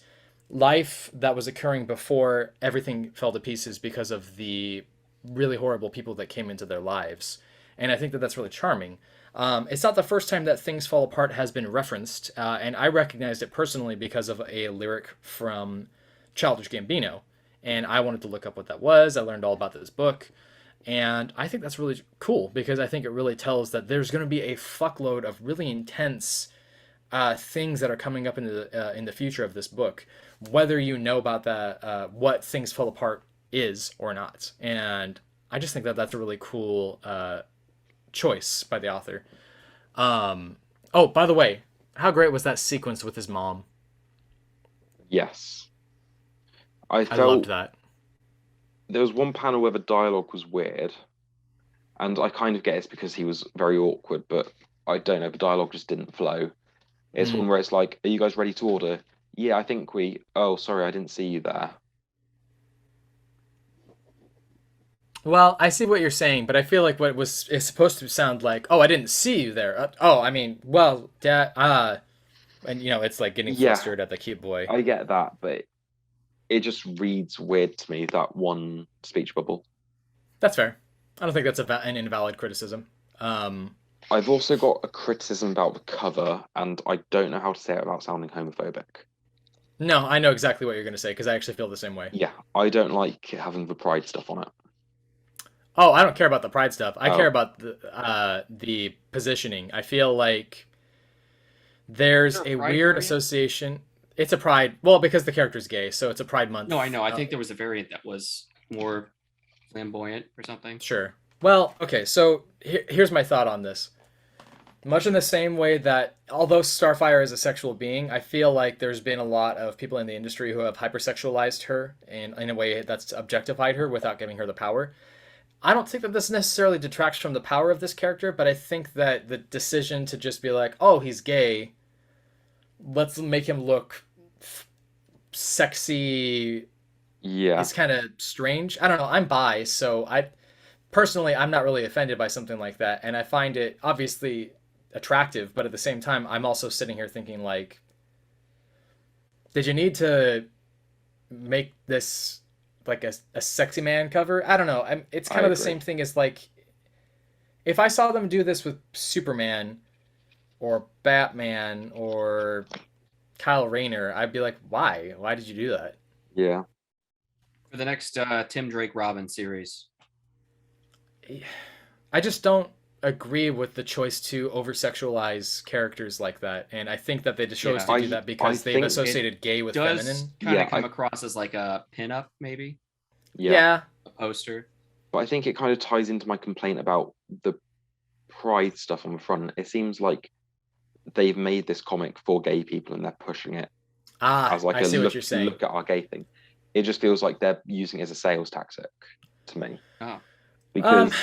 S1: life that was occurring before everything fell to pieces because of the really horrible people that came into their lives. And I think that that's really charming. It's not the first time that Things Fall Apart has been referenced, and I recognized it personally because of a lyric from Childish Gambino. And I wanted to look up what that was. I learned all about this book. And I think that's really cool because I think it really tells that there's going to be a fuckload of really intense things that are coming up in the future of this book, whether you know about that, what Things Fall Apart is or not. And I just think that that's a really cool choice by the author. Oh, by the way, how great was that sequence with his mom?
S2: Yes. I
S1: loved that.
S2: There was one panel where the dialogue was weird, and I kind of get it's because he was very awkward, but I don't know, the dialogue just didn't flow. It's one where it's like, are you guys ready to order? Yeah, I think oh, sorry, I didn't see you there.
S1: Well, I see what you're saying, but I feel like it's supposed to sound like, oh, I didn't see you there. I mean, well, Dad, and it's like getting flustered at the cute boy.
S2: I get that, but it just reads weird to me, that one speech bubble.
S1: That's fair. I don't think that's an invalid criticism.
S2: I've also got a criticism about the cover, and I don't know how to say it without sounding homophobic.
S1: No, I know exactly what you're going to say, because I actually feel the same way.
S2: Yeah, I don't like having the pride stuff on it.
S1: Oh, I don't care about the pride stuff. I care about the positioning. I feel like there's a weird association. It's a pride. Well, because the character's gay, so it's a Pride Month.
S3: No, I know. I think there was a variant that was more flamboyant or something.
S1: Sure. Well, okay, so here's my thought on this. Much in the same way that, although Starfire is a sexual being, I feel like there's been a lot of people in the industry who have hypersexualized her and in a way that's objectified her without giving her the power. I don't think that this necessarily detracts from the power of this character, but I think that the decision to just be like, oh, he's gay, let's make him look sexy, is kind of strange. I don't know. I'm bi, so I'm not really offended by something like that, and I find it obviously attractive, but at the same time, I'm also sitting here thinking, like, did you need to make this like a sexy man cover? I don't know. It's kind of the same thing as, like, if I saw them do this with Superman or Batman or Kyle Rayner, I'd be like, why? Why did you do that?
S2: Yeah.
S3: For the next Tim Drake Robin series.
S1: I just don't agree with the choice to over-sexualize characters like that, and I think that they chose to do that because they've associated gay with feminine.
S3: Kind of come across as like a pinup, maybe.
S1: Yeah.
S3: A poster.
S2: But I think it kind of ties into my complaint about the pride stuff on the front. It seems like they've made this comic for gay people and they're pushing it as like what you're saying. Look at our gay thing. It just feels like they're using it as a sales tactic to me.
S3: Oh.
S2: Because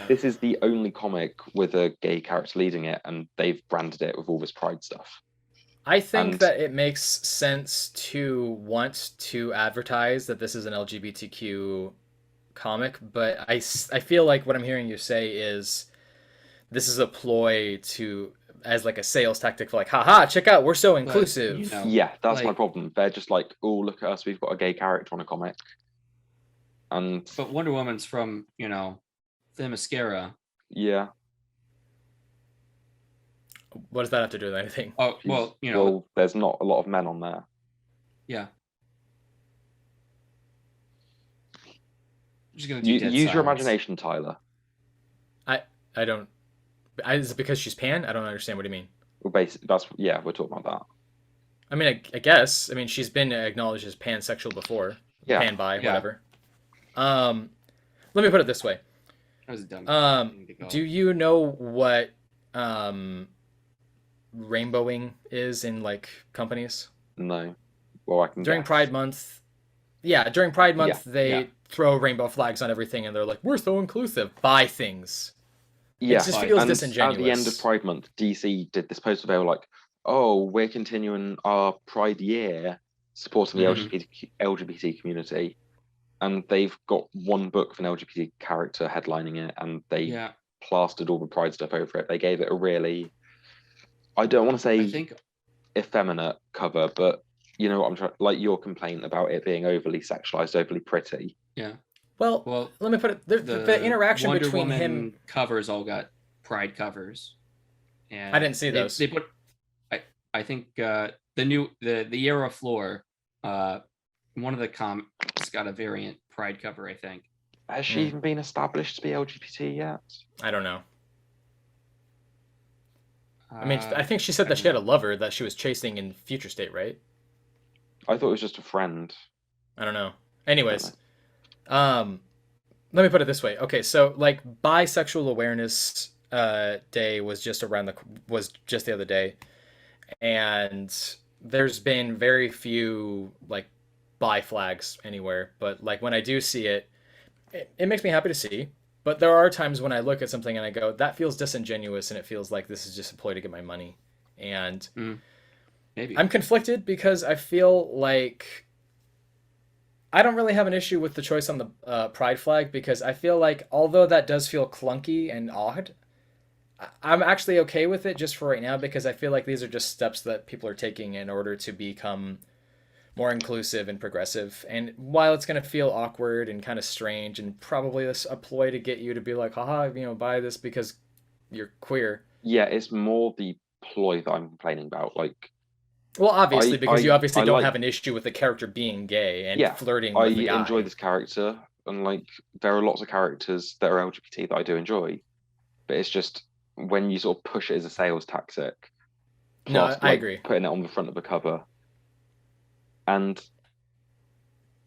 S2: this is the only comic with a gay character leading it, and they've branded it with all this pride stuff.
S1: I think that it makes sense to want to advertise that this is an LGBTQ comic, but I feel like what I'm hearing you say is this is a ploy as like a sales tactic for like, haha, check out, we're so inclusive.
S3: But,
S2: yeah, that's my problem. They're just like, oh, look at us, we've got a gay character on a comic. But
S3: Wonder Woman's from, Themyscira.
S2: Yeah.
S1: What does that have to do with anything?
S3: Oh, well,
S2: Well, there's not a lot of men on there.
S3: Yeah. I'm just gonna
S2: use your imagination, Tyler.
S1: I don't. Is it because she's pan? I don't understand. What do you mean?
S2: Well, basically, we're talking about that.
S1: I mean, I guess. I mean, she's been acknowledged as pansexual before.
S2: Yeah.
S1: Pan bi, whatever. Let me put it this way.
S3: That was dumb.
S1: Do you know what rainbowing is in like companies?
S2: No. Well, I can
S1: during
S2: guess.
S1: Pride Month. Yeah, during Pride Month, they throw rainbow flags on everything, and they're like, "We're so inclusive." Buy things.
S2: Yeah,
S1: it just feels disingenuous.
S2: At the end of Pride Month, DC did this poster. They were like, "Oh, we're continuing our Pride year supporting the LGBT community, and they've got one book of an LGBT character headlining it, and they plastered all the Pride stuff over it. They gave it a really, I don't want to say effeminate cover, but you know what I'm trying, like your complaint about it being overly sexualized, overly pretty.
S3: Yeah.
S1: Well, let me put it, the interaction
S3: Wonder
S1: between
S3: Woman
S1: him
S3: covers all got Pride covers, and
S1: I didn't see those.
S3: They put, I think the Era floor, one of the comics got a variant Pride cover, I think.
S2: Has she even been established to be LGBT yet?
S1: I don't know. I mean, I think she said that she had a lover that she was chasing in Future State, right?
S2: I thought it was just a friend.
S1: I don't know. Anyways, let me put it this way. Okay, so like Bisexual Awareness Day was just the other day, and there's been very few like bi flags anywhere. But like when I do see it, it makes me happy to see. But there are times when I look at something and I go, that feels disingenuous, and it feels like this is just a ploy to get my money. And
S3: maybe
S1: I'm conflicted because I feel like I don't really have an issue with the choice on the pride flag, because I feel like although that does feel clunky and odd, I'm actually okay with it just for right now, because I feel like these are just steps that people are taking in order to become more inclusive and progressive. And while it's going to feel awkward and kind of strange and probably a ploy to get you to be like, haha, buy this because you're queer.
S2: Yeah, it's more the ploy that I'm complaining about. Like,
S1: well, obviously, because you obviously don't have an issue with the character being gay and flirting with the guy.
S2: I enjoy this character, and like there are lots of characters that are LGBT that I do enjoy, but it's just when you sort of push it as a sales tactic. Plus,
S1: I agree.
S2: Putting it on the front of the cover. And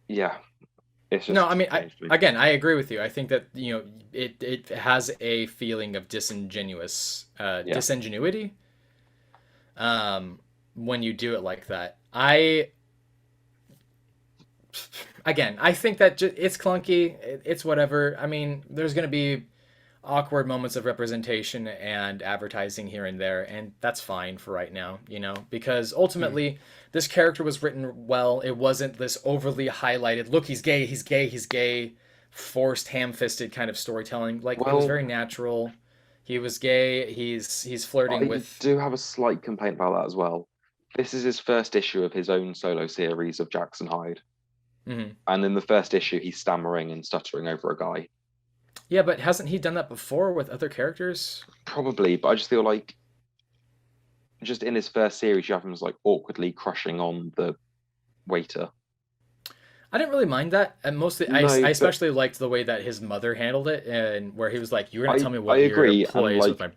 S2: it's just
S1: I agree with you. I think that it has a feeling of disingenuity when you do it like that. I think that it's clunky. It's whatever. I mean, there's going to be awkward moments of representation and advertising here and there, and that's fine for right now, because ultimately this character was written well. It wasn't this overly highlighted, look, he's gay, forced, ham-fisted kind of storytelling. Like, it was very natural. He was gay, he's flirting with...
S2: I do have a slight complaint about that as well. This is his first issue of his own solo series of Jackson Hyde.
S1: Mm-hmm.
S2: And in the first issue, he's stammering and stuttering over a guy.
S1: Yeah, but hasn't he done that before with other characters?
S2: Probably, but I just feel like just in his first series, you have him as like awkwardly crushing on the waiter.
S1: I didn't really mind that, and mostly I especially liked the way that his mother handled it, and where he was like, "You're gonna tell me what your employee is with my."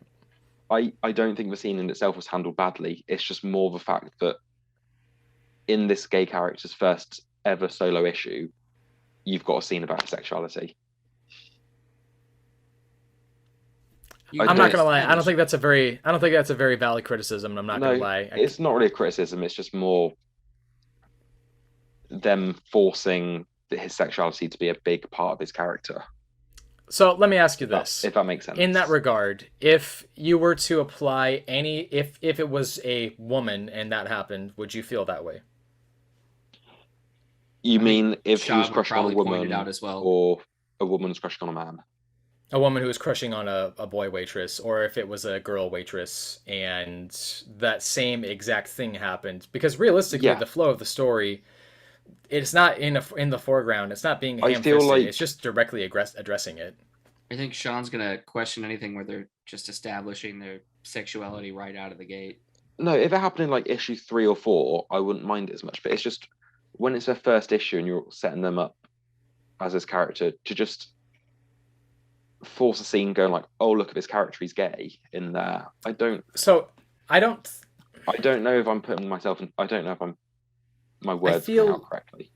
S2: I don't think the scene in itself was handled badly. It's just more the fact that in this gay character's first ever solo issue, you've got a scene about his sexuality.
S1: I'm not gonna lie. I don't think that's a very valid criticism. And I'm not gonna lie.
S2: It's not really a criticism. It's just more them forcing his sexuality to be a big part of his character.
S1: So let me ask you this,
S2: if that makes sense.
S1: In that regard, if you were to apply if it was a woman and that happened, would you feel that way?
S2: You mean if he was crushing on a woman,
S3: out as well,
S2: or a woman's crushing on a man?
S1: A woman who was crushing on a boy waitress, or if it was a girl waitress and that same exact thing happened. Because realistically, the flow of the story, it's not in the foreground. It's not being ham-fisted. It's just directly addressing it.
S3: I think Sean's going to question anything where they're just establishing their sexuality right out of the gate.
S2: No, if it happened in like issue 3 or 4, I wouldn't mind it as much. But it's just when it's their first issue and you're setting them up as his character to just force a scene going like, oh, look at this character, he's gay in there. I don't know if I'm putting myself in, I don't know if my words coming out correctly.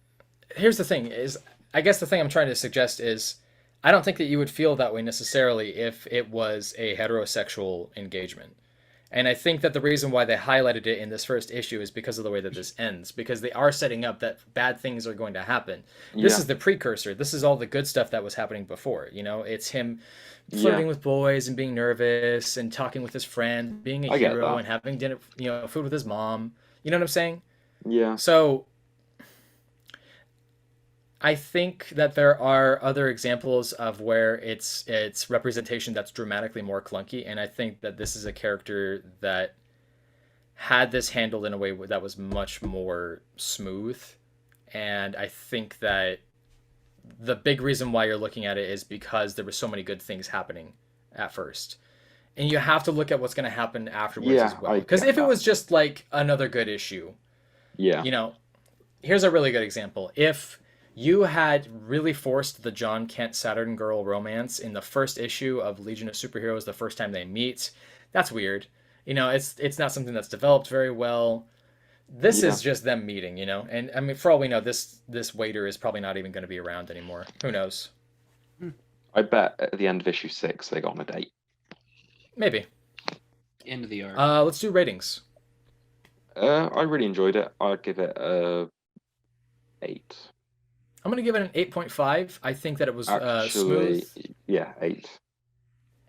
S1: Here's the thing is, I guess the thing I'm trying to suggest is, I don't think that you would feel that way necessarily if it was a heterosexual engagement. And I think that the reason why they highlighted it in this first issue is because of the way that this ends, because they are setting up that bad things are going to happen. This is the precursor. This is all the good stuff that was happening before. It's him flirting with boys and being nervous and talking with his friend, being a hero and having dinner, food with his mom. You know what I'm saying?
S2: Yeah.
S1: So I think that there are other examples of where it's representation that's dramatically more clunky, and I think that this is a character that had this handled in a way that was much more smooth. And I think that the big reason why you're looking at it is because there were so many good things happening at first. And you have to look at what's going to happen afterwards as well. Because if it was just like another good issue, you know, here's a really good example. If you had really forced the John Kent Saturn Girl romance in the first issue of Legion of Superheroes, the first time they meet, that's weird. You know, it's not something that's developed very well. This is just them meeting, you know? And I mean, for all we know, this waiter is probably not even going to be around anymore. Who knows?
S2: I bet at the end of issue 6, they got on a date.
S1: Maybe.
S3: End of the arc.
S1: Let's do ratings.
S2: I really enjoyed it. I'd give it a 8.
S1: I'm going to give it an 8.5. I think that it was smooth.
S2: Yeah, 8.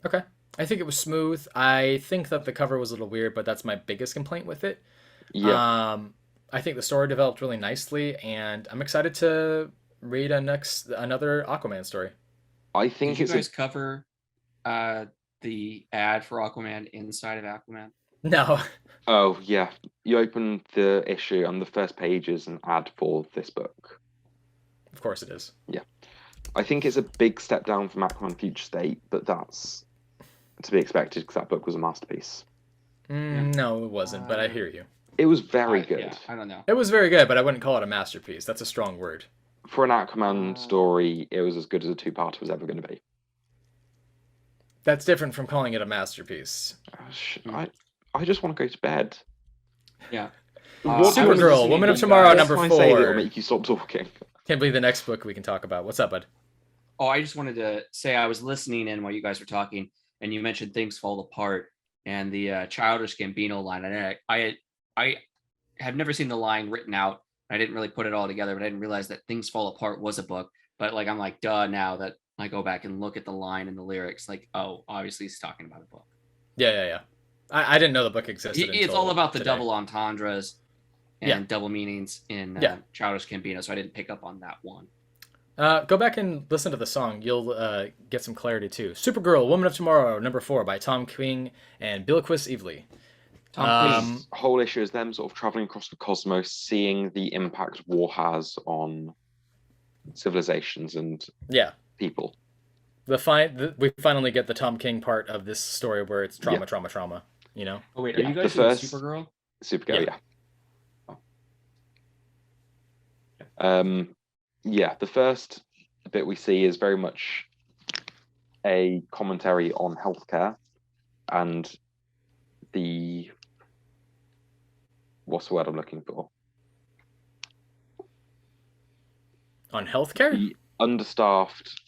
S1: Okay. I think it was smooth. I think that the cover was a little weird, but that's my biggest complaint with it.
S2: Yeah.
S1: I think the story developed really nicely, and I'm excited to read another Aquaman story.
S3: I think Did you guys cover the ad for Aquaman inside of Aquaman?
S1: No.
S2: Oh, yeah. You open the issue and the first page is an ad for this book.
S1: Of course it is.
S2: Yeah. I think it's a big step down from Aquaman Future State, but that's to be expected because that book was a masterpiece.
S1: No, it wasn't, but I hear you.
S2: It was very good.
S3: Yeah, I don't know.
S1: It was very good, but I wouldn't call it a masterpiece. That's a strong word.
S2: For an Aquaman story, it was as good as a two-parter was ever going to be.
S1: That's different from calling it a masterpiece.
S2: I just want to go to bed.
S3: Yeah.
S1: Supergirl, Woman of Tomorrow, number 4.
S2: It'll make you stop talking.
S1: Can't believe the next book we can talk about. What's up, bud?
S3: Oh, I just wanted to say I was listening in while you guys were talking, and you mentioned Things Fall Apart and the Childish Gambino line. And I have never seen the line written out. I didn't really put it all together, but I didn't realize that Things Fall Apart was a book. But like, I'm like, duh, now that I go back and look at the line and the lyrics, like, oh, obviously he's talking about a book.
S1: Yeah. I didn't know the book existed.
S3: It's all about the double entendres and double meanings in Childish Gambino, so I didn't pick up on that one.
S1: Go back and listen to the song. You'll get some clarity too. Supergirl, Woman of Tomorrow, number 4 by Tom King and Bilquis Evely.
S2: This whole issue is them sort of traveling across the cosmos, seeing the impact war has on civilizations and people.
S1: We finally get the Tom King part of this story where it's trauma. You know.
S3: Oh wait, are you guys doing Supergirl?
S2: Supergirl, yeah. The first bit we see is very much a commentary on healthcare and the what's the word I'm looking for?
S1: On healthcare?
S2: The understaffed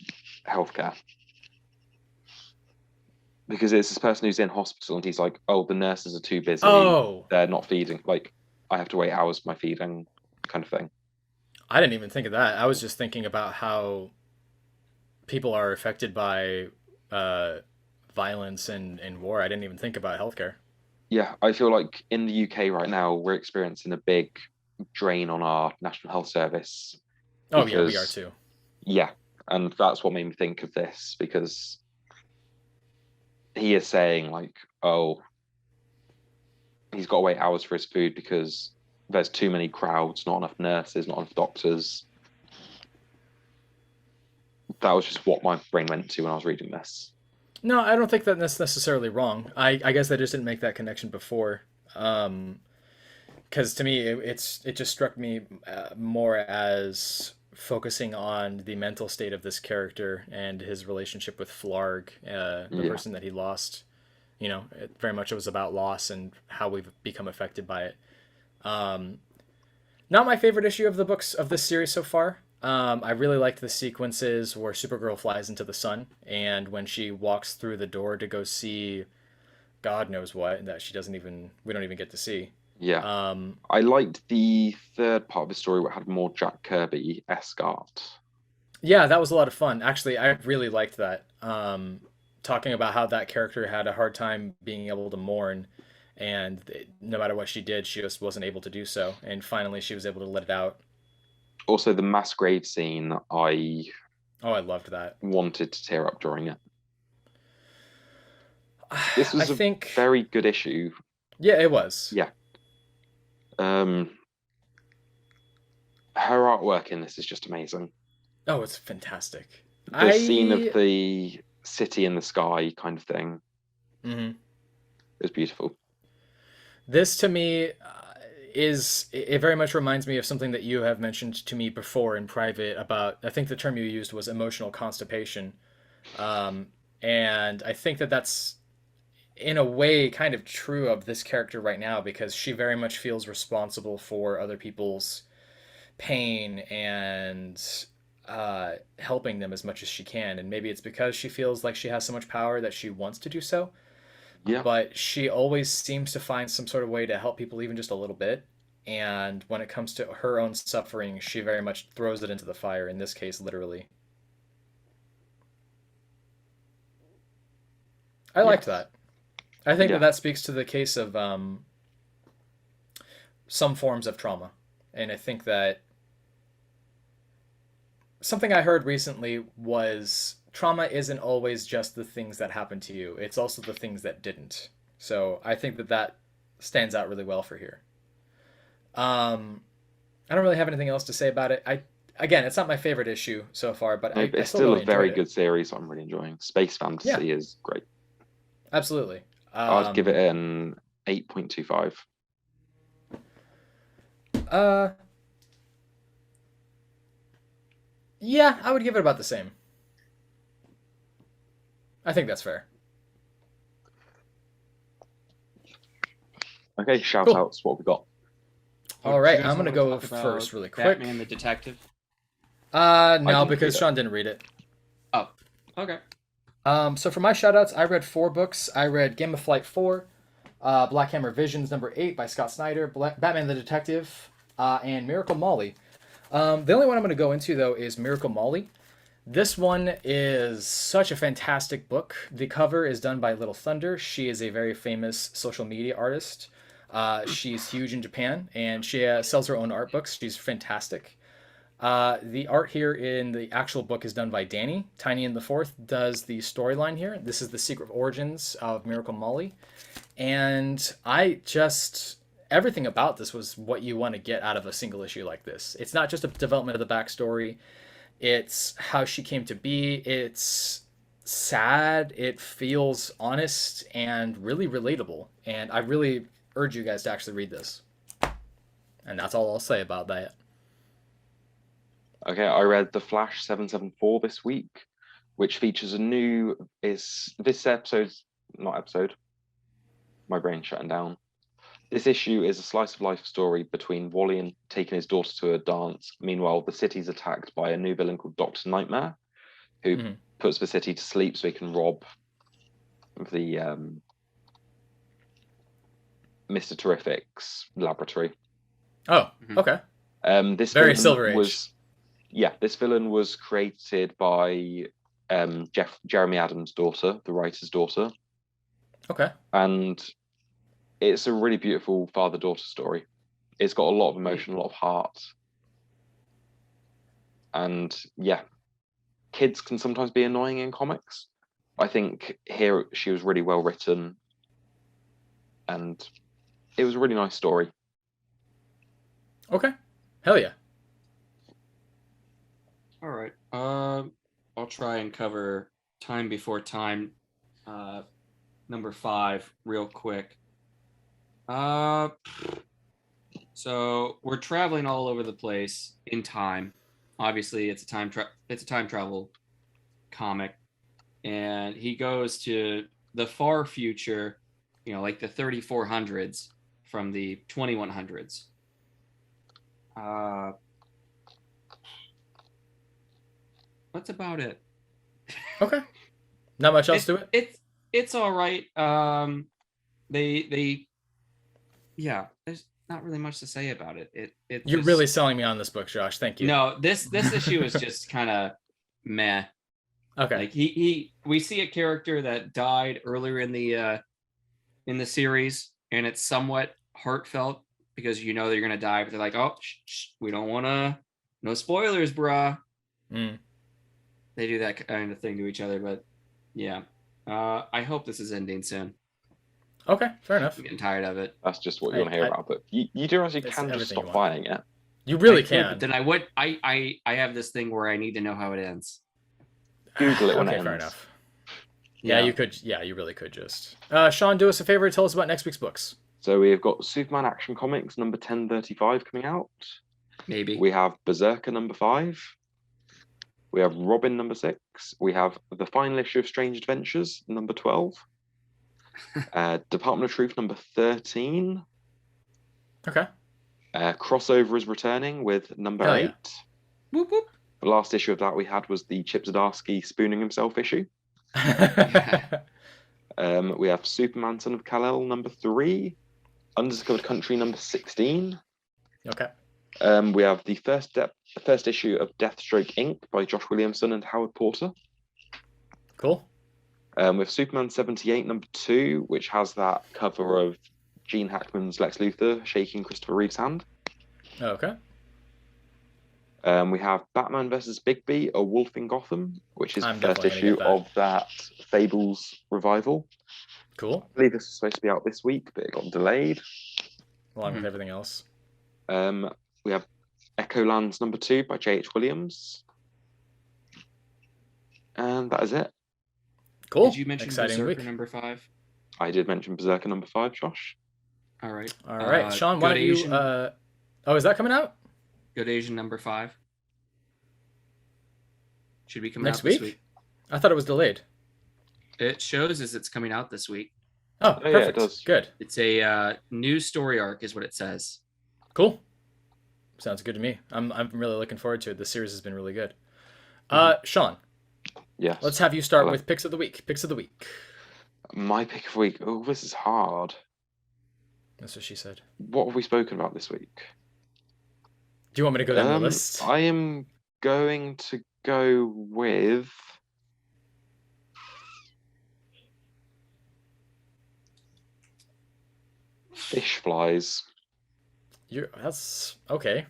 S2: healthcare. Because it's this person who's in hospital and he's like, oh, the nurses are too busy.
S1: Oh.
S2: They're not feeding. Like, I have to wait hours for my feeding kind of thing.
S1: I didn't even think of that. I was just thinking about how people are affected by violence and war. I didn't even think about healthcare.
S2: Yeah, I feel like in the UK right now, we're experiencing a big drain on our National Health Service.
S1: Oh, yeah, we are too.
S2: Yeah, and that's what made me think of this, because he is saying, like, oh, he's got to wait hours for his food because there's too many crowds, not enough nurses, not enough doctors. That was just what my brain went to when I was reading this.
S1: No, I don't think that that's necessarily wrong. I guess I just didn't make that connection before. Because to me, it just struck me more as focusing on the mental state of this character and his relationship with Flarg, the person that he lost. You know, it was about loss and how we've become affected by it. Not my favorite issue of the books of this series so far. I really liked the sequences where Supergirl flies into the sun and when she walks through the door to go see God knows what that we don't even get to see.
S2: Yeah. I liked the third part of the story where it had more Jack Kirby-esque art.
S1: Yeah, that was a lot of fun. Actually, I really liked that. Talking about how that character had a hard time being able to mourn, and no matter what she did, she just wasn't able to do so. And finally, she was able to let it out.
S2: Also, the mass grave scene, I
S1: loved that.
S2: Wanted to tear up during it. This was
S1: a
S2: very good issue.
S1: Yeah, it was.
S2: Yeah. Her artwork in this is just amazing.
S1: Oh, it's fantastic.
S2: The scene of the city in the sky kind of thing.
S1: Mm-hmm.
S2: It was beautiful.
S1: This to me it very much reminds me of something that you have mentioned to me before in private about, I think the term you used was emotional constipation. And I think that that's in a way kind of true of this character right now, because she very much feels responsible for other people's pain and helping them as much as she can. And maybe it's because she feels like she has so much power that she wants to do so.
S2: Yeah.
S1: But she always seems to find some sort of way to help people, even just a little bit. And when it comes to her own suffering, she very much throws it into the fire, in this case, literally. I liked that. I think that speaks to the case of some forms of trauma. And I think that something I heard recently was trauma isn't always just the things that happen to you. It's also the things that didn't. So I think that stands out really well for here. I don't really have anything else to say about it. Again, it's not my favorite issue so far, but
S2: it's still a very good series. I'm really enjoying. Space fantasy is great.
S1: Absolutely.
S2: I'd give it an 8.25.
S1: Yeah, I would give it about the same. I think that's fair.
S2: Okay, shout outs. What have we got?
S1: All right, I'm gonna go first really quick.
S3: Batman the Detective.
S1: No, because Sean didn't read it.
S3: Oh, okay.
S1: So for my shoutouts, I read 4 books. I read Gamma Flight 4, Black Hammer Visions number 8 by Scott Snyder, Batman the Detective, and Miracle Molly. The only one I'm going to go into, though, is Miracle Molly. This one is such a fantastic book. The cover is done by Little Thunder. She is a very famous social media artist. She's huge in Japan, and she sells her own art books. She's fantastic. The art here in the actual book is done by Danny. Tynion the Fourth does the storyline here. This is the secret origins of Miracle Molly. And everything about this was what you want to get out of a single issue like this. It's not just a development of the backstory. It's how she came to be. It's sad. It feels honest and really relatable. And I really urge you guys to actually read this. And that's all I'll say about that.
S2: Okay, I read The Flash 774 this week, which features my brain's shutting down. This issue is a slice of life story between Wally taking his daughter to a dance. Meanwhile, the city's attacked by a new villain called Dr. Nightmare, who puts the city to sleep so he can rob the Mr. Terrific's laboratory.
S1: Oh, okay.
S2: This
S1: very Silver Age.
S2: This villain was created by Jeremy Adams' daughter, the writer's daughter.
S1: Okay.
S2: And it's a really beautiful father-daughter story. It's got a lot of emotion, a lot of heart. And yeah, kids can sometimes be annoying in comics. I think here she was really well written. And it was a really nice story.
S1: Okay. Hell yeah.
S3: All right. I'll try and cover Time Before Time, number 5, real quick. So we're traveling all over the place in time. Obviously, it's a time travel comic, and he goes to the far future, like the 3400s from the 2100s. That's about it.
S1: Okay. Not much else to it.
S3: It's all right. There's not really much to say about it.
S1: You're really selling me on this book, Josh. Thank you.
S3: No, this issue is just kind of meh.
S1: Okay.
S3: Like we see a character that died earlier in the series, and it's somewhat heartfelt because that you're gonna die, but they're like, oh, we don't want to No spoilers, brah.
S1: Mm.
S3: They do that kind of thing to each other, but yeah. I hope this is ending soon.
S1: Okay, fair enough.
S3: I'm getting tired of it.
S2: That's just what you want to hear about. But you do actually can just stop buying it.
S1: You really
S3: could,
S1: can.
S3: But then I have this thing where I need to know how it ends.
S2: Google it when it ends.
S1: Fair enough. Yeah, you could. Yeah, you really could just. Sean, do us a favor. Tell us about next week's books.
S2: So we've got Superman Action Comics number 1035 coming out.
S3: Maybe.
S2: We have Berserker number 5. We have Robin number 6. We have the final issue of Strange Adventures number 12. Department of Truth number 13.
S1: Okay.
S2: Crossover is returning with number 8.
S3: Whoop, whoop.
S2: The last issue of that we had was the Chip Zdarsky spooning himself issue. We have Superman Son of Kal-El number 3. Undiscovered Country number 16.
S1: Okay.
S2: We have the first issue of Deathstroke Inc. by Josh Williamson and Howard Porter.
S1: Cool.
S2: We have Superman 78 number 2, which has that cover of Gene Hackman's Lex Luthor shaking Christopher Reeve's hand.
S1: Okay.
S2: We have Batman vs. Bigby, A Wolf in Gotham, which is the first
S1: definitely
S2: issue of that Fables revival.
S1: Cool.
S2: I believe this was supposed to be out this week, but it got delayed.
S1: Along with everything else.
S2: We have Echolands number 2 by J.H. Williams. And that is it.
S1: Cool.
S3: Did you mention
S1: Exciting
S3: Berserker
S1: week.
S3: number 5?
S2: I did mention Berserker number 5, Josh.
S3: All right.
S1: All right. Sean, why don't you... is that coming out?
S3: Good Asian number 5. Should be coming
S1: Next
S3: out this week.
S1: I thought it was delayed.
S3: It shows as it's coming out this week.
S1: Oh, perfect.
S2: Yeah, it does.
S1: Good.
S3: It's a new story arc is what it says.
S1: Cool. Sounds good to me. I'm really looking forward to it. The series has been really good. Sean.
S2: Yes.
S1: Let's have you start with picks of the week. Picks of the week.
S2: My pick of the week. Oh, this is hard.
S1: That's what she said.
S2: What have we spoken about this week?
S1: Do you want me to go down the list?
S2: I am going to go with... Fishflies.
S1: That's okay.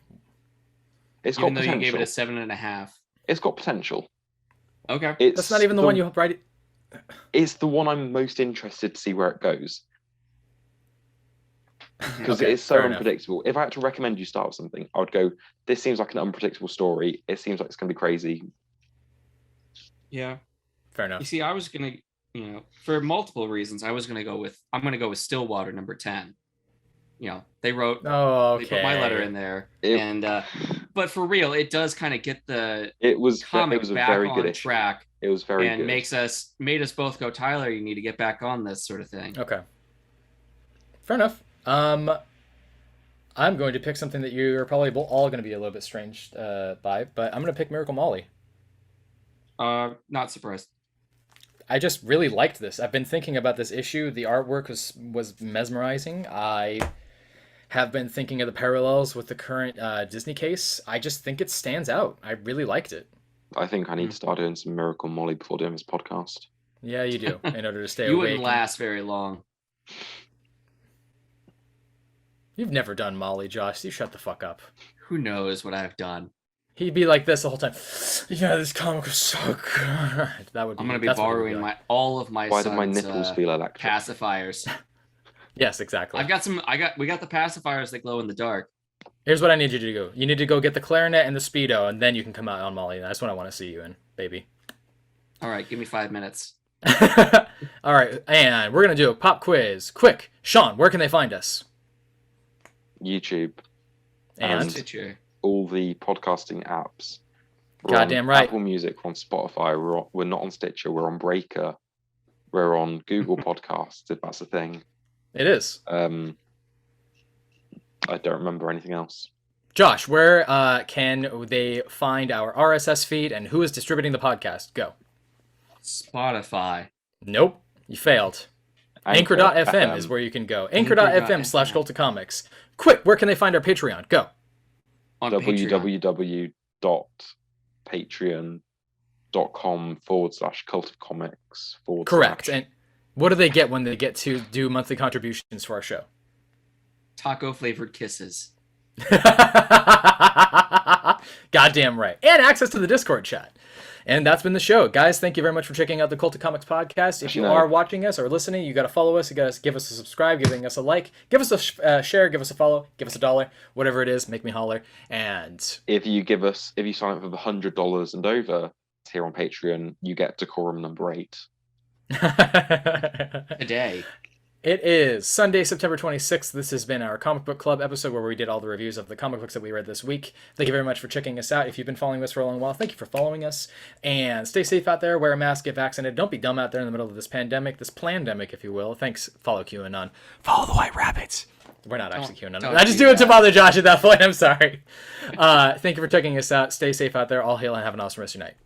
S2: It's
S3: Even
S2: got
S3: though
S2: potential.
S3: you gave it a 7.5.
S2: It's got potential.
S3: Okay.
S1: That's not even the one you write.
S2: It's the one I'm most interested to see where it goes. Because it is so unpredictable. If I had to recommend you start with something, I would go, this seems like an unpredictable story. It seems like it's going to be crazy.
S3: Yeah.
S1: Fair enough.
S3: You see, I was going to, for multiple reasons, I'm going to go with Stillwater number 10. They wrote, they put my letter in there. But for real, it does kind of get the comic back on track.
S2: It was very good.
S3: And made us both go, Tyler, you need to get back on this sort of thing.
S1: Okay. Fair enough. I'm going to pick something that you're probably all going to be a little bit strange by, but I'm going to pick Miracle Molly.
S3: Not surprised.
S1: I just really liked this. I've been thinking about this issue. The artwork was mesmerizing. I have been thinking of the parallels with the current Disney case. I just think it stands out. I really liked it.
S2: I think I need to start doing some Miracle Molly before doing this podcast.
S1: Yeah, you do, in order to stay awake.
S3: You wouldn't last very long.
S1: You've never done Molly, Josh. You shut the fuck up.
S3: Who knows what I've done?
S1: He'd be like this the whole time. Yeah, this comic was so good. That would.
S3: I'm gonna be borrowing all of my.
S2: Why do my nipples feel electric?
S3: Pacifiers.
S1: Yes, exactly.
S3: We got the pacifiers that glow in the dark.
S1: Here's what I need you to do. You need to go get the clarinet and the Speedo, and then you can come out on Molly. That's what I want to see you in, baby.
S3: All right, give me 5 minutes.
S1: All right, and we're gonna do a pop quiz. Quick, Sean, where can they find us?
S2: YouTube.
S1: And
S3: Stitcher.
S2: All the podcasting apps.
S1: Goddamn right.
S2: Apple Music, we're on Spotify. We're not on Stitcher. We're on Breaker. We're on Google Podcasts, if that's a thing.
S1: It is.
S2: I don't remember anything else.
S1: Josh, where can they find our RSS feed and who is distributing the podcast? Go.
S3: Spotify.
S1: Nope. You failed. Anchor.fm is where you can go. Anchor.fm/cultofcomics. Quick, where can they find our Patreon? Go.
S3: On
S2: www.patreon.com/cultofcomics.
S1: Correct. And what do they get when they get to do monthly contributions for our show?
S3: Taco flavored kisses.
S1: Goddamn right. And access to the Discord chat. And that's been the show. Guys, thank you very much for checking out the Cult of Comics podcast. If you are watching us or listening, you got to follow us. You got to give us a subscribe, giving us a like, give us a share, give us a follow, give us $1, whatever it is, make me holler. And
S2: if you sign up for $100 and over here on Patreon, you get Decorum number 8.
S3: Today.
S1: It is Sunday, September 26th. This has been our Comic Book Club episode where we did all the reviews of the comic books that we read this week. Thank you very much for checking us out. If you've been following us for a long while, thank you for following us. And stay safe out there. Wear a mask, get vaccinated. Don't be dumb out there in the middle of this pandemic, this plandemic, if you will. Thanks. Follow QAnon. Follow the White Rabbits. We're not actually QAnon. I just do it to bother Josh at that point. I'm sorry. Thank you for checking us out. Stay safe out there. All hail and have an awesome rest of your night.